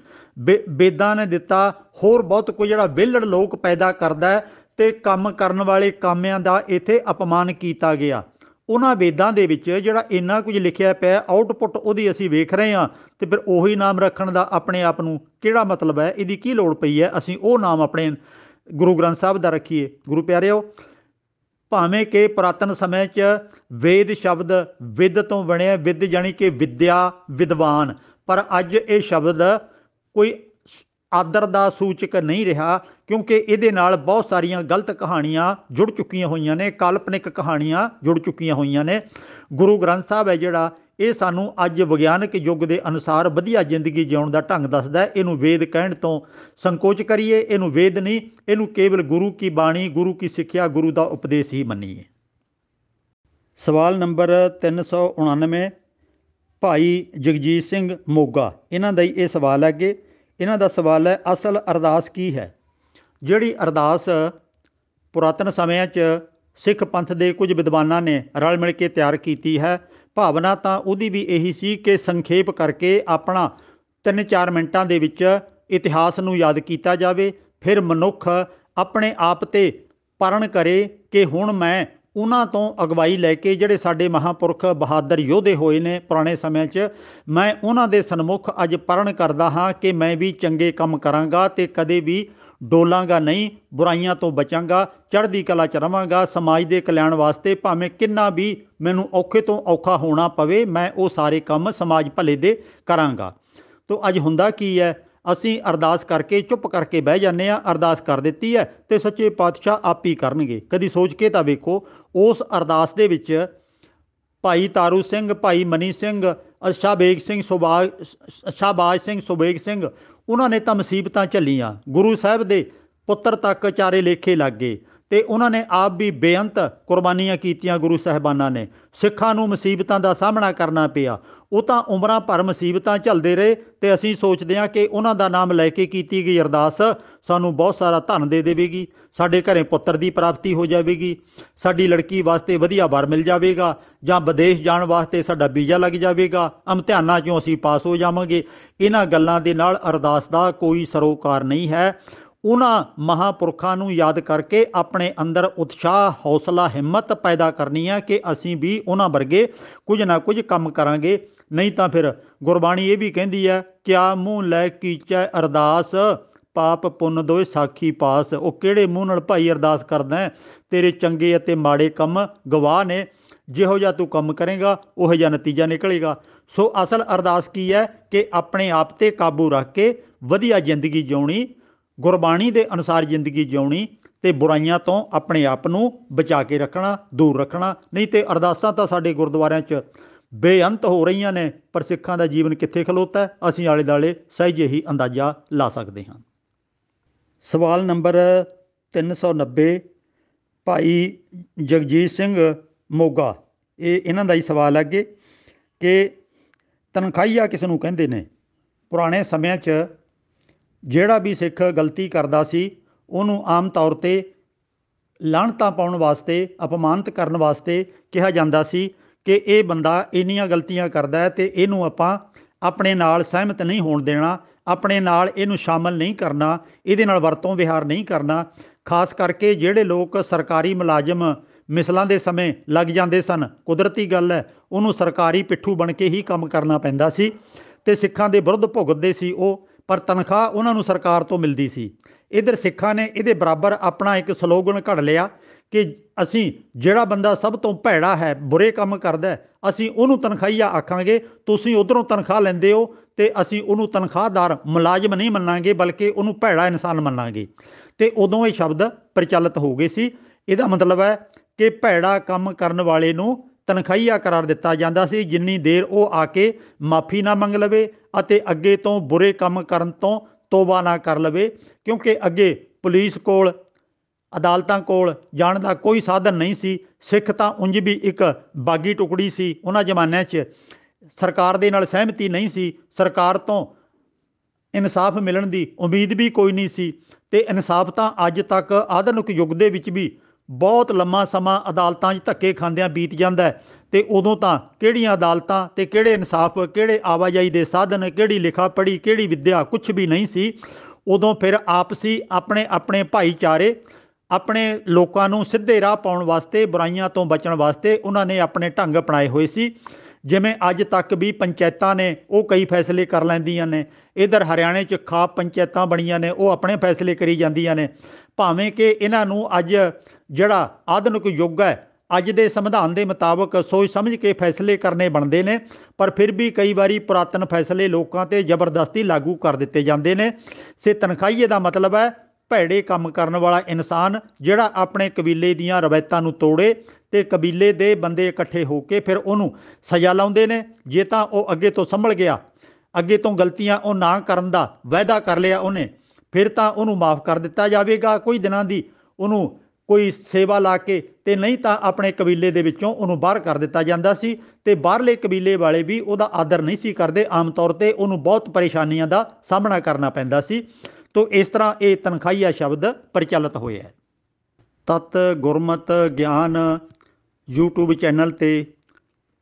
ਵੇਦਾਂ ਨੇ ਦਿੱਤਾ ਹੋਰ ਬਹੁਤ ਕੁਝ ਜਿਹੜਾ ਵਿਹਲੜ ਲੋਕ ਪੈਦਾ ਕਰਦਾ ਅਤੇ ਕੰਮ ਕਰਨ ਵਾਲੇ ਕਾਮਿਆਂ ਦਾ ਇੱਥੇ ਅਪਮਾਨ ਕੀਤਾ ਗਿਆ। ਉਹਨਾਂ ਵੇਦਾਂ ਦੇ ਵਿੱਚ ਜਿਹੜਾ ਇੰਨਾ ਕੁਝ ਲਿਖਿਆ ਪਿਆ, ਆਊਟਪੁੱਟ ਉਹਦੀ ਅਸੀਂ ਵੇਖ ਰਹੇ ਹਾਂ, ਅਤੇ ਫਿਰ ਉਹੀ ਨਾਮ ਰੱਖਣ ਦਾ ਆਪਣੇ ਆਪ ਨੂੰ ਕਿਹੜਾ ਮਤਲਬ ਹੈ? ਇਹਦੀ ਕੀ ਲੋੜ ਪਈ ਹੈ ਅਸੀਂ ਉਹ ਨਾਮ ਆਪਣੇ ਗੁਰੂ ਗ੍ਰੰਥ ਸਾਹਿਬ ਦਾ ਰੱਖੀਏ? ਗੁਰੂ ਪਿਆਰਿਓ, ਭਾਵੇਂ ਕਿ ਪੁਰਾਤਨ ਸਮੇਂ 'ਚ ਵੇਦ ਸ਼ਬਦ ਵਿਦ ਤੋਂ ਬਣਿਆ, ਵਿਦ ਜਾਣੀ ਕਿ ਵਿੱਦਿਆ, ਵਿਦਵਾਨ, ਪਰ ਅੱਜ ਇਹ ਸ਼ਬਦ ਕੋਈ ਆਦਰ ਦਾ ਸੂਚਕ ਨਹੀਂ ਰਿਹਾ, ਕਿਉਂਕਿ ਇਹਦੇ ਨਾਲ ਬਹੁਤ ਸਾਰੀਆਂ ਗਲਤ ਕਹਾਣੀਆਂ ਜੁੜ ਚੁੱਕੀਆਂ ਹੋਈਆਂ ਨੇ, ਕਾਲਪਨਿਕ ਕਹਾਣੀਆਂ ਜੁੜ ਚੁੱਕੀਆਂ ਹੋਈਆਂ ਨੇ। ਗੁਰੂ ਗ੍ਰੰਥ ਸਾਹਿਬ ਹੈ ਜਿਹੜਾ, ਇਹ ਸਾਨੂੰ ਅੱਜ ਵਿਗਿਆਨਕ ਯੁੱਗ ਦੇ ਅਨੁਸਾਰ ਵਧੀਆ ਜ਼ਿੰਦਗੀ ਜਿਉਣ ਦਾ ਢੰਗ ਦੱਸਦਾ। ਇਹਨੂੰ ਵੇਦ ਕਹਿਣ ਤੋਂ ਸੰਕੋਚ ਕਰੀਏ, ਇਹਨੂੰ ਵੇਦ ਨਹੀਂ, ਇਹਨੂੰ ਕੇਵਲ ਗੁਰੂ ਕੀ ਬਾਣੀ, ਗੁਰੂ ਕੀ ਸਿੱਖਿਆ, ਗੁਰੂ ਦਾ ਉਪਦੇਸ਼ ਹੀ ਮੰਨੀਏ। ਸਵਾਲ ਨੰਬਰ 399, ਭਾਈ ਜਗਜੀਤ ਸਿੰਘ ਮੋਗਾ, ਇਹਨਾਂ ਦਾ ਹੀ ਇਹ ਸਵਾਲ ਹੈ। ਅੱਗੇ ਇਹਨਾਂ ਦਾ ਸਵਾਲ ਹੈ, ਅਸਲ ਅਰਦਾਸ ਕੀ ਹੈ? ਜਿਹੜੀ ਅਰਦਾਸ ਪੁਰਾਤਨ ਸਮਿਆਂ 'ਚ ਸਿੱਖ ਪੰਥ ਦੇ ਕੁਝ ਵਿਦਵਾਨਾਂ ਨੇ ਰਲ ਮਿਲ ਕੇ ਤਿਆਰ ਕੀਤੀ ਹੈ, ਭਾਵਨਾ ਤਾਂ ਉਹਦੀ ਵੀ ਇਹੀ ਸੀ ਕਿ ਸੰਖੇਪ ਕਰਕੇ ਆਪਣਾ 3-4 ਮਿੰਟਾਂ ਦੇ ਵਿੱਚ ਇਤਿਹਾਸ ਨੂੰ ਯਾਦ ਕੀਤਾ ਜਾਵੇ। ਫਿਰ ਮਨੁੱਖ ਆਪਣੇ ਆਪ 'ਤੇ ਪਰਣ ਕਰੇ ਕਿ ਹੁਣ ਮੈਂ ਉਹਨਾਂ ਤੋਂ ਅਗਵਾਈ ਲੈ ਕੇ, ਜਿਹੜੇ ਸਾਡੇ ਮਹਾਂਪੁਰਖ ਬਹਾਦਰ ਯੋਧੇ ਹੋਏ ਨੇ ਪੁਰਾਣੇ ਸਮਿਆਂ 'ਚ, ਮੈਂ ਉਹਨਾਂ ਦੇ ਸਨਮੁਖ ਅੱਜ ਪਰਣ ਕਰਦਾ ਹਾਂ ਕਿ ਮੈਂ ਵੀ ਚੰਗੇ ਕੰਮ ਕਰਾਂਗਾ ਅਤੇ ਕਦੇ ਵੀ ਡੋਲਾਂਗਾ ਨਹੀਂ, ਬੁਰਾਈਆਂ ਤੋਂ ਬਚਾਂਗਾ, ਚੜ੍ਹਦੀ ਕਲਾ 'ਚ ਰਵਾਂਗਾ। ਸਮਾਜ ਦੇ ਕਲਿਆਣ ਵਾਸਤੇ ਭਾਵੇਂ ਕਿੰਨਾ ਵੀ ਮੈਨੂੰ ਔਖੇ ਤੋਂ ਔਖਾ ਹੋਣਾ ਪਵੇ, ਮੈਂ ਉਹ ਸਾਰੇ ਕੰਮ ਸਮਾਜ ਭਲੇ ਦੇ ਕਰਾਂਗਾ। ਤੋ ਅੱਜ ਹੁੰਦਾ ਕੀ ਹੈ, ਅਸੀਂ ਅਰਦਾਸ ਕਰਕੇ ਚੁੱਪ ਕਰਕੇ ਬਹਿ ਜਾਂਦੇ ਹਾਂ। ਅਰਦਾਸ ਕਰ ਦਿੱਤੀ ਹੈ ਅਤੇ ਸੱਚੇ ਪਾਤਸ਼ਾਹ ਆਪ ਹੀ ਕਰਨਗੇ। ਕਦੀ ਸੋਚ ਕੇ ਤਾਂ ਵੇਖੋ, ਉਸ ਅਰਦਾਸ ਦੇ ਵਿੱਚ ਭਾਈ ਤਾਰੂ ਸਿੰਘ, ਭਾਈ ਮਨੀ ਸਿੰਘ, ਸ਼ਾਹਬਾਜ਼ ਸਿੰਘ, ਸੁਬੇਗ ਸਿੰਘ, ਉਹਨਾਂ ਨੇ ਤਾਂ ਮੁਸੀਬਤਾਂ ਝੱਲੀਆਂ। ਗੁਰੂ ਸਾਹਿਬ ਦੇ ਪੁੱਤਰ ਤੱਕ ਚਾਰੇ ਲੇਖੇ ਲੱਗ ਗਏ ਤੇ ਉਹਨਾਂ ਨੇ ਆਪ ਵੀ ਬੇਅੰਤ ਕੁਰਬਾਨੀਆਂ ਕੀਤੀਆਂ। ਗੁਰੂ ਸਾਹਿਬਾਨਾਂ ਨੇ ਸਿੱਖਾਂ ਨੂੰ ਮੁਸੀਬਤਾਂ ਦਾ ਸਾਹਮਣਾ ਕਰਨਾ ਪਿਆ। ਉਹ ਤਾਂ ਉਮਰਾਂ ਭਰ ਮੁਸੀਬਤਾਂ ਝੱਲਦੇ ਰਹੇ ਤੇ ਅਸੀਂ ਸੋਚਦੇ ਹਾਂ ਕਿ ਉਹਨਾਂ ਦਾ ਨਾਮ ਲੈ ਕੇ ਕੀਤੀ ਗਈ ਅਰਦਾਸ ਸਾਨੂੰ ਬਹੁਤ ਸਾਰਾ ਧਨ ਦੇ ਦੇਵੇਗੀ, ਸਾਡੇ ਘਰੇ ਪੁੱਤਰ ਦੀ ਪ੍ਰਾਪਤੀ ਹੋ ਜਾਵੇਗੀ, ਸਾਡੀ ਲੜਕੀ ਵਾਸਤੇ ਵਧੀਆ ਵਰ ਮਿਲ ਜਾਵੇਗਾ, ਜਾਂ ਵਿਦੇਸ਼ ਜਾਣ ਵਾਸਤੇ ਸਾਡਾ ਵੀਜ਼ਾ ਲੱਗ ਜਾਵੇਗਾ, ਇਮਤਿਹਾਨਾਂ 'ਚੋਂ ਅਸੀਂ ਪਾਸ ਹੋ ਜਾਵਾਂਗੇ। ਇਹਨਾਂ ਗੱਲਾਂ ਦੇ ਨਾਲ ਅਰਦਾਸ ਦਾ ਕੋਈ ਸਰੋਕਾਰ ਨਹੀਂ ਹੈ। ਉਹਨਾਂ ਮਹਾਂਪੁਰਖਾਂ ਨੂੰ ਯਾਦ ਕਰਕੇ ਆਪਣੇ ਅੰਦਰ ਉਤਸ਼ਾਹ, ਹੌਸਲਾ, ਹਿੰਮਤ ਪੈਦਾ ਕਰਨੀ ਹੈ ਕਿ ਅਸੀਂ ਵੀ ਉਹਨਾਂ ਵਰਗੇ ਕੁਝ ਨਾ ਕੁਝ ਕੰਮ ਕਰਾਂਗੇ। ਨਹੀਂ ਤਾਂ ਫਿਰ ਗੁਰਬਾਣੀ ਇਹ ਵੀ ਕਹਿੰਦੀ ਹੈ, ਕਿਆ ਮੂੰਹ ਲੈ ਕੀਚੈ ਅਰਦਾਸ, ਪਾਪ ਪੁੰਨ ਦੋਏ ਸਾਖੀ ਪਾਸ। ਉਹ ਕਿਹੜੇ ਮੂੰਹ ਨਾਲ ਭਾਈ ਅਰਦਾਸ ਕਰਦਾ? ਤੇਰੇ ਚੰਗੇ ਅਤੇ ਮਾੜੇ ਕੰਮ ਗਵਾਹ ਨੇ। ਜਿਹੋ ਜਿਹਾ ਤੂੰ ਕੰਮ ਕਰੇਗਾ ਉਹੋ ਜਿਹਾ ਨਤੀਜਾ ਨਿਕਲੇਗਾ। ਸੋ ਅਸਲ ਅਰਦਾਸ ਕੀ ਹੈ ਕਿ ਆਪਣੇ ਆਪ 'ਤੇ ਕਾਬੂ ਰੱਖ ਕੇ ਵਧੀਆ ਜ਼ਿੰਦਗੀ ਜਿਉਣੀ, ਗੁਰਬਾਣੀ ਦੇ ਅਨੁਸਾਰ ਜ਼ਿੰਦਗੀ ਜਿਉਣੀ ਤੇ ਬੁਰਾਈਆਂ ਤੋਂ ਆਪਣੇ ਆਪ ਨੂੰ ਬਚਾ ਕੇ ਰੱਖਣਾ, ਦੂਰ ਰੱਖਣਾ। ਨਹੀਂ ਤੇ ਅਰਦਾਸਾਂ ਤਾਂ ਸਾਡੇ ਗੁਰਦੁਆਰਿਆਂ 'ਚ ਬੇਅੰਤ ਹੋ ਰਹੀਆਂ ਨੇ, ਪਰ ਸਿੱਖਾਂ ਦਾ ਜੀਵਨ ਕਿੱਥੇ ਖਲੋਤਾ ਅਸੀਂ ਆਲੇ ਦੁਆਲੇ ਸਹਿਜੇ ਹੀ ਅੰਦਾਜ਼ਾ ਲਾ ਸਕਦੇ ਹਾਂ। ਸਵਾਲ ਨੰਬਰ 390 ਭਾਈ ਜਗਜੀਤ ਸਿੰਘ ਮੋਗਾ, ਇਹਨਾਂ ਦਾ ਹੀ ਸਵਾਲ ਹੈ ਅੱਗੇ ਕਿ ਤਨਖਾਹੀਆ ਕਿਸ ਨੂੰ ਕਹਿੰਦੇ ਨੇ? ਪੁਰਾਣੇ ਸਮਿਆਂ 'ਚ ਜਿਹੜਾ ਵੀ ਸਿੱਖ ਗਲਤੀ ਕਰਦਾ ਸੀ ਉਹਨੂੰ ਆਮ ਤੌਰ 'ਤੇ ਲਾਹਣਤਾਂ ਪਾਉਣ ਵਾਸਤੇ, ਅਪਮਾਨਿਤ ਕਰਨ ਵਾਸਤੇ ਕਿਹਾ ਜਾਂਦਾ ਸੀ ਕਿ ਇਹ ਬੰਦਾ ਇੰਨੀਆਂ ਗਲਤੀਆਂ ਕਰਦਾ ਹੈ ਅਤੇ ਇਹਨੂੰ ਆਪਾਂ ਆਪਣੇ ਨਾਲ ਸਹਿਮਤ ਨਹੀਂ ਹੋਣ ਦੇਣਾ, ਆਪਣੇ ਨਾਲ ਇਹਨੂੰ ਸ਼ਾਮਲ ਨਹੀਂ ਕਰਨਾ, ਇਹਦੇ ਨਾਲ ਵਰਤੋਂ ਵਿਹਾਰ ਨਹੀਂ ਕਰਨਾ। ਖਾਸ ਕਰਕੇ ਜਿਹੜੇ ਲੋਕ ਸਰਕਾਰੀ ਮੁਲਾਜ਼ਮ ਮਿਸਲਾਂ ਦੇ ਸਮੇਂ ਲੱਗ ਜਾਂਦੇ ਸਨ, ਕੁਦਰਤੀ ਗੱਲ ਹੈ, ਉਹਨੂੰ ਸਰਕਾਰੀ ਪਿੱਠੂ ਬਣ ਕੇ ਹੀ ਕੰਮ ਕਰਨਾ ਪੈਂਦਾ ਸੀ ਅਤੇ ਸਿੱਖਾਂ ਦੇ ਵਿਰੁੱਧ ਭੁਗਤਦੇ ਸੀ ਉਹ, ਪਰ ਤਨਖਾਹ ਉਹਨਾਂ ਨੂੰ ਸਰਕਾਰ ਤੋਂ ਮਿਲਦੀ ਸੀ। ਇੱਧਰ ਸਿੱਖਾਂ ਨੇ ਇਹਦੇ ਬਰਾਬਰ ਆਪਣਾ ਇੱਕ ਸਲੋਗਨ ਘੜ ਲਿਆ ਕਿ ਅਸੀਂ ਜਿਹੜਾ ਬੰਦਾ ਸਭ ਤੋਂ ਭੈੜਾ ਹੈ, ਬੁਰੇ ਕੰਮ ਕਰਦਾ, ਅਸੀਂ ਉਹਨੂੰ ਤਨਖਾਹੀਆ ਆਖਾਂਗੇ। ਤੁਸੀਂ ਉੱਧਰੋਂ ਤਨਖਾਹ ਲੈਂਦੇ ਹੋ ਅਤੇ ਅਸੀਂ ਉਹਨੂੰ ਤਨਖਾਹਦਾਰ ਮੁਲਾਜ਼ਮ ਨਹੀਂ ਮੰਨਾਂਗੇ, ਬਲਕਿ ਉਹਨੂੰ ਭੈੜਾ ਇਨਸਾਨ ਮੰਨਾਂਗੇ। ਅਤੇ ਉਦੋਂ ਇਹ ਸ਼ਬਦ ਪ੍ਰਚਲਿਤ ਹੋ ਗਏ ਸੀ। ਇਹਦਾ ਮਤਲਬ ਹੈ ਕਿ ਭੈੜਾ ਕੰਮ ਕਰਨ ਵਾਲੇ ਨੂੰ ਤਨਖਾਹੀਆ ਕਰਾਰ ਦਿੱਤਾ ਜਾਂਦਾ ਸੀ, ਜਿੰਨੀ ਦੇਰ ਉਹ ਆ ਕੇ ਮਾਫੀ ਨਾ ਮੰਗ ਲਵੇ ਅਤੇ ਅੱਗੇ ਤੋਂ ਬੁਰੇ ਕੰਮ ਕਰਨ ਤੋਂ ਤੋਬਾ ਨਾ ਕਰ ਲਵੇ। ਕਿਉਂਕਿ ਅੱਗੇ ਪੁਲਿਸ ਕੋਲ, ਅਦਾਲਤਾਂ ਕੋਲ ਜਾਣ ਦਾ ਕੋਈ ਸਾਧਨ ਨਹੀਂ ਸੀ। ਸਿੱਖ ਤਾਂ ਉਂਝ ਵੀ ਇੱਕ ਬਾਗੀ ਟੁਕੜੀ ਸੀ। ਉਹਨਾਂ ਜ਼ਮਾਨਿਆਂ 'ਚ ਸਰਕਾਰ ਦੇ ਨਾਲ ਸਹਿਮਤੀ ਨਹੀਂ ਸੀ, ਸਰਕਾਰ ਤੋਂ ਇਨਸਾਫ ਮਿਲਣ ਦੀ ਉਮੀਦ ਵੀ ਕੋਈ ਨਹੀਂ ਸੀ। ਅਤੇ ਇਨਸਾਫ ਤਾਂ ਅੱਜ ਤੱਕ ਆਧੁਨਿਕ ਯੁੱਗ ਦੇ ਵਿੱਚ ਵੀ ਬਹੁਤ ਲੰਮਾ ਸਮਾਂ ਅਦਾਲਤਾਂ 'ਚ ਧੱਕੇ ਖਾਂਦਿਆਂ ਬੀਤ ਜਾਂਦਾ ਹੈ। ਅਤੇ ਉਦੋਂ ਤਾਂ ਕਿਹੜੀਆਂ ਅਦਾਲਤਾਂ ਅਤੇ ਕਿਹੜੇ ਇਨਸਾਫ, ਕਿਹੜੇ ਆਵਾਜਾਈ ਦੇ ਸਾਧਨ, ਕਿਹੜੀ ਲਿਖਾ ਪੜ੍ਹੀ, ਕਿਹੜੀ ਵਿੱਦਿਆ, ਕੁਛ ਵੀ ਨਹੀਂ ਸੀ। ਉਦੋਂ ਫਿਰ ਆਪਸੀ ਆਪਣੇ ਆਪਣੇ ਭਾਈਚਾਰੇ, ਆਪਣੇ ਲੋਕਾਂ ਨੂੰ ਸਿੱਧੇ ਰਾਹ ਪਾਉਣ ਵਾਸਤੇ, ਬੁਰਾਈਆਂ ਤੋਂ ਬਚਣ ਵਾਸਤੇ ਉਹਨਾਂ ਨੇ ਆਪਣੇ ਢੰਗ ਅਪਣਾਏ ਹੋਏ ਸੀ। ਜਿਵੇਂ ਅੱਜ ਤੱਕ ਵੀ ਪੰਚਾਇਤਾਂ ਨੇ ਉਹ ਕਈ ਫੈਸਲੇ ਕਰ ਲੈਂਦੀਆਂ ਨੇ। ਇੱਧਰ ਹਰਿਆਣੇ 'ਚ ਖਾਪ ਪੰਚਾਇਤਾਂ ਬਣੀਆਂ ਨੇ, ਉਹ ਆਪਣੇ ਫੈਸਲੇ ਕਰੀ ਜਾਂਦੀਆਂ ਨੇ। ਭਾਵੇਂ ਕਿ ਇਹਨਾਂ ਨੂੰ ਅੱਜ ਜਿਹੜਾ ਆਧੁਨਿਕ ਯੁੱਗ ਹੈ, ਅੱਜ ਦੇ ਸੰਵਿਧਾਨ ਦੇ ਮੁਤਾਬਕ ਸੋਚ ਸਮਝ ਕੇ ਫੈਸਲੇ ਕਰਨੇ ਬਣਦੇ ਨੇ, ਪਰ ਫਿਰ ਵੀ ਕਈ ਵਾਰੀ ਪੁਰਾਤਨ ਫੈਸਲੇ ਲੋਕਾਂ 'ਤੇ ਜ਼ਬਰਦਸਤੀ ਲਾਗੂ ਕਰ ਦਿੱਤੇ ਜਾਂਦੇ ਨੇ। ਸੇ ਤਨਖਾਹੀਏ ਦਾ ਮਤਲਬ ਹੈ ਭੈੜੇ ਕੰਮ ਕਰਨ ਵਾਲਾ ਇਨਸਾਨ, ਜਿਹੜਾ ਆਪਣੇ ਕਬੀਲੇ ਦੀਆਂ ਰਵਾਇਤਾਂ ਨੂੰ ਤੋੜੇ ਅਤੇ ਕਬੀਲੇ ਦੇ ਬੰਦੇ ਇਕੱਠੇ ਹੋ ਕੇ ਫਿਰ ਉਹਨੂੰ ਸਜ਼ਾ ਲਾਉਂਦੇ ਨੇ। ਜੇ ਤਾਂ ਉਹ ਅੱਗੇ ਤੋਂ ਸੰਭਲ ਗਿਆ, ਅੱਗੇ ਤੋਂ ਗਲਤੀਆਂ ਉਹ ਨਾ ਕਰਨ ਦਾ ਵਾਅਦਾ ਕਰ ਲਿਆ ਉਹਨੇ, ਫਿਰ ਤਾਂ ਉਹਨੂੰ ਮਾਫ ਕਰ ਦਿੱਤਾ ਜਾਵੇਗਾ ਕੁਝ ਦਿਨਾਂ ਦੀ, ਉਹਨੂੰ ਕੋਈ ਸੇਵਾ ਲਾ ਕੇ, ਅਤੇ ਨਹੀਂ ਤਾਂ ਆਪਣੇ ਕਬੀਲੇ ਦੇ ਵਿੱਚੋਂ ਉਹਨੂੰ ਬਾਹਰ ਕਰ ਦਿੱਤਾ ਜਾਂਦਾ ਸੀ। ਅਤੇ ਬਾਹਰਲੇ ਕਬੀਲੇ ਵਾਲੇ ਵੀ ਉਹਦਾ ਆਦਰ ਨਹੀਂ ਸੀ ਕਰਦੇ। ਆਮ ਤੌਰ 'ਤੇ ਉਹਨੂੰ ਬਹੁਤ ਪਰੇਸ਼ਾਨੀਆਂ ਦਾ ਸਾਹਮਣਾ ਕਰਨਾ ਪੈਂਦਾ ਸੀ। ਤੋ ਇਸ ਤਰ੍ਹਾਂ ਇਹ ਤਨਖਾਹੀਆ ਸ਼ਬਦ ਪ੍ਰਚਲਿਤ ਹੋਇਆ। ਤਤ ਗੁਰਮਤ ਗਿਆਨ YouTube ਚੈਨਲ 'ਤੇ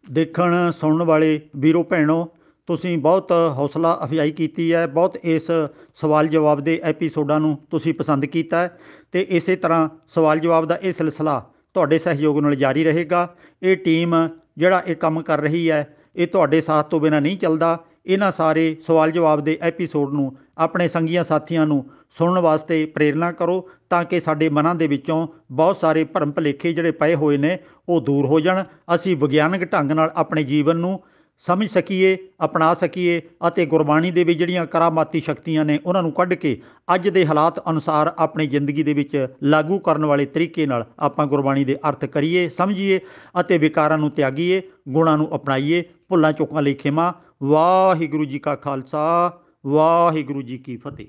ਦੇਖਣ ਸੁਣਨ ਵਾਲੇ ਵੀਰੋ ਭੈਣੋ, ਤੁਸੀਂ ਬਹੁਤ ਹੌਸਲਾ ਅਫਜ਼ਾਈ ਕੀਤੀ ਹੈ, ਬਹੁਤ ਇਸ ਸਵਾਲ ਜਵਾਬ ਦੇ ਐਪੀਸੋਡਾਂ ਨੂੰ ਤੁਸੀਂ ਪਸੰਦ ਕੀਤਾ ਹੈ, ਅਤੇ ਇਸੇ ਤਰ੍ਹਾਂ ਸਵਾਲ ਜਵਾਬ ਦਾ ਇਹ ਸਿਲਸਿਲਾ ਤੁਹਾਡੇ ਸਹਿਯੋਗ ਨਾਲ ਜਾਰੀ ਰਹੇਗਾ। ਇਹ ਟੀਮ ਜਿਹੜਾ ਇਹ ਕੰਮ ਕਰ ਰਹੀ ਹੈ, ਇਹ ਤੁਹਾਡੇ ਸਾਥ ਤੋਂ ਬਿਨਾਂ ਨਹੀਂ ਚੱਲਦਾ। ਇਹਨਾਂ ਸਾਰੇ ਸਵਾਲ ਜਵਾਬ ਦੇ ਐਪੀਸੋਡ ਨੂੰ ਆਪਣੇ ਸੰਗੀਆਂ ਸਾਥੀਆਂ ਨੂੰ ਸੁਣਨ ਵਾਸਤੇ ਪ੍ਰੇਰਨਾ ਕਰੋ, ਤਾਂ ਕਿ ਸਾਡੇ ਮਨਾਂ ਦੇ ਵਿੱਚੋਂ ਬਹੁਤ ਸਾਰੇ ਭਰਮ ਭੁਲੇਖੇ ਜਿਹੜੇ ਪਏ ਹੋਏ ਨੇ ਉਹ ਦੂਰ ਹੋ ਜਾਣ। ਅਸੀਂ ਵਿਗਿਆਨਕ ਢੰਗ ਨਾਲ ਆਪਣੇ ਜੀਵਨ ਨੂੰ ਸਮਝ ਸਕੀਏ, ਅਪਣਾ ਸਕੀਏ, ਅਤੇ ਗੁਰਬਾਣੀ ਦੇ ਵਿੱਚ ਜਿਹੜੀਆਂ ਕਰਾਮਾਤੀ ਸ਼ਕਤੀਆਂ ਨੇ ਉਹਨਾਂ ਨੂੰ ਕੱਢ ਕੇ ਅੱਜ ਦੇ ਹਾਲਾਤ ਅਨੁਸਾਰ ਆਪਣੀ ਜ਼ਿੰਦਗੀ ਦੇ ਵਿੱਚ ਲਾਗੂ ਕਰਨ ਵਾਲੇ ਤਰੀਕੇ ਨਾਲ ਆਪਾਂ ਗੁਰਬਾਣੀ ਦੇ ਅਰਥ ਕਰੀਏ, ਸਮਝੀਏ ਅਤੇ ਵਿਕਾਰਾਂ ਨੂੰ ਤਿਆਗੀਏ, ਗੁਣਾਂ ਨੂੰ ਅਪਣਾਈਏ। ਭੁੱਲਾਂ ਚੁੱਕਾਂ ਲਈ ਖਿਮਾ। ਵਾਹਿਗੁਰੂ ਜੀ ਕਾ ਖਾਲਸਾ, ਵਾਹਿਗੁਰੂ ਜੀ ਕੀ ਫਤਿਹ।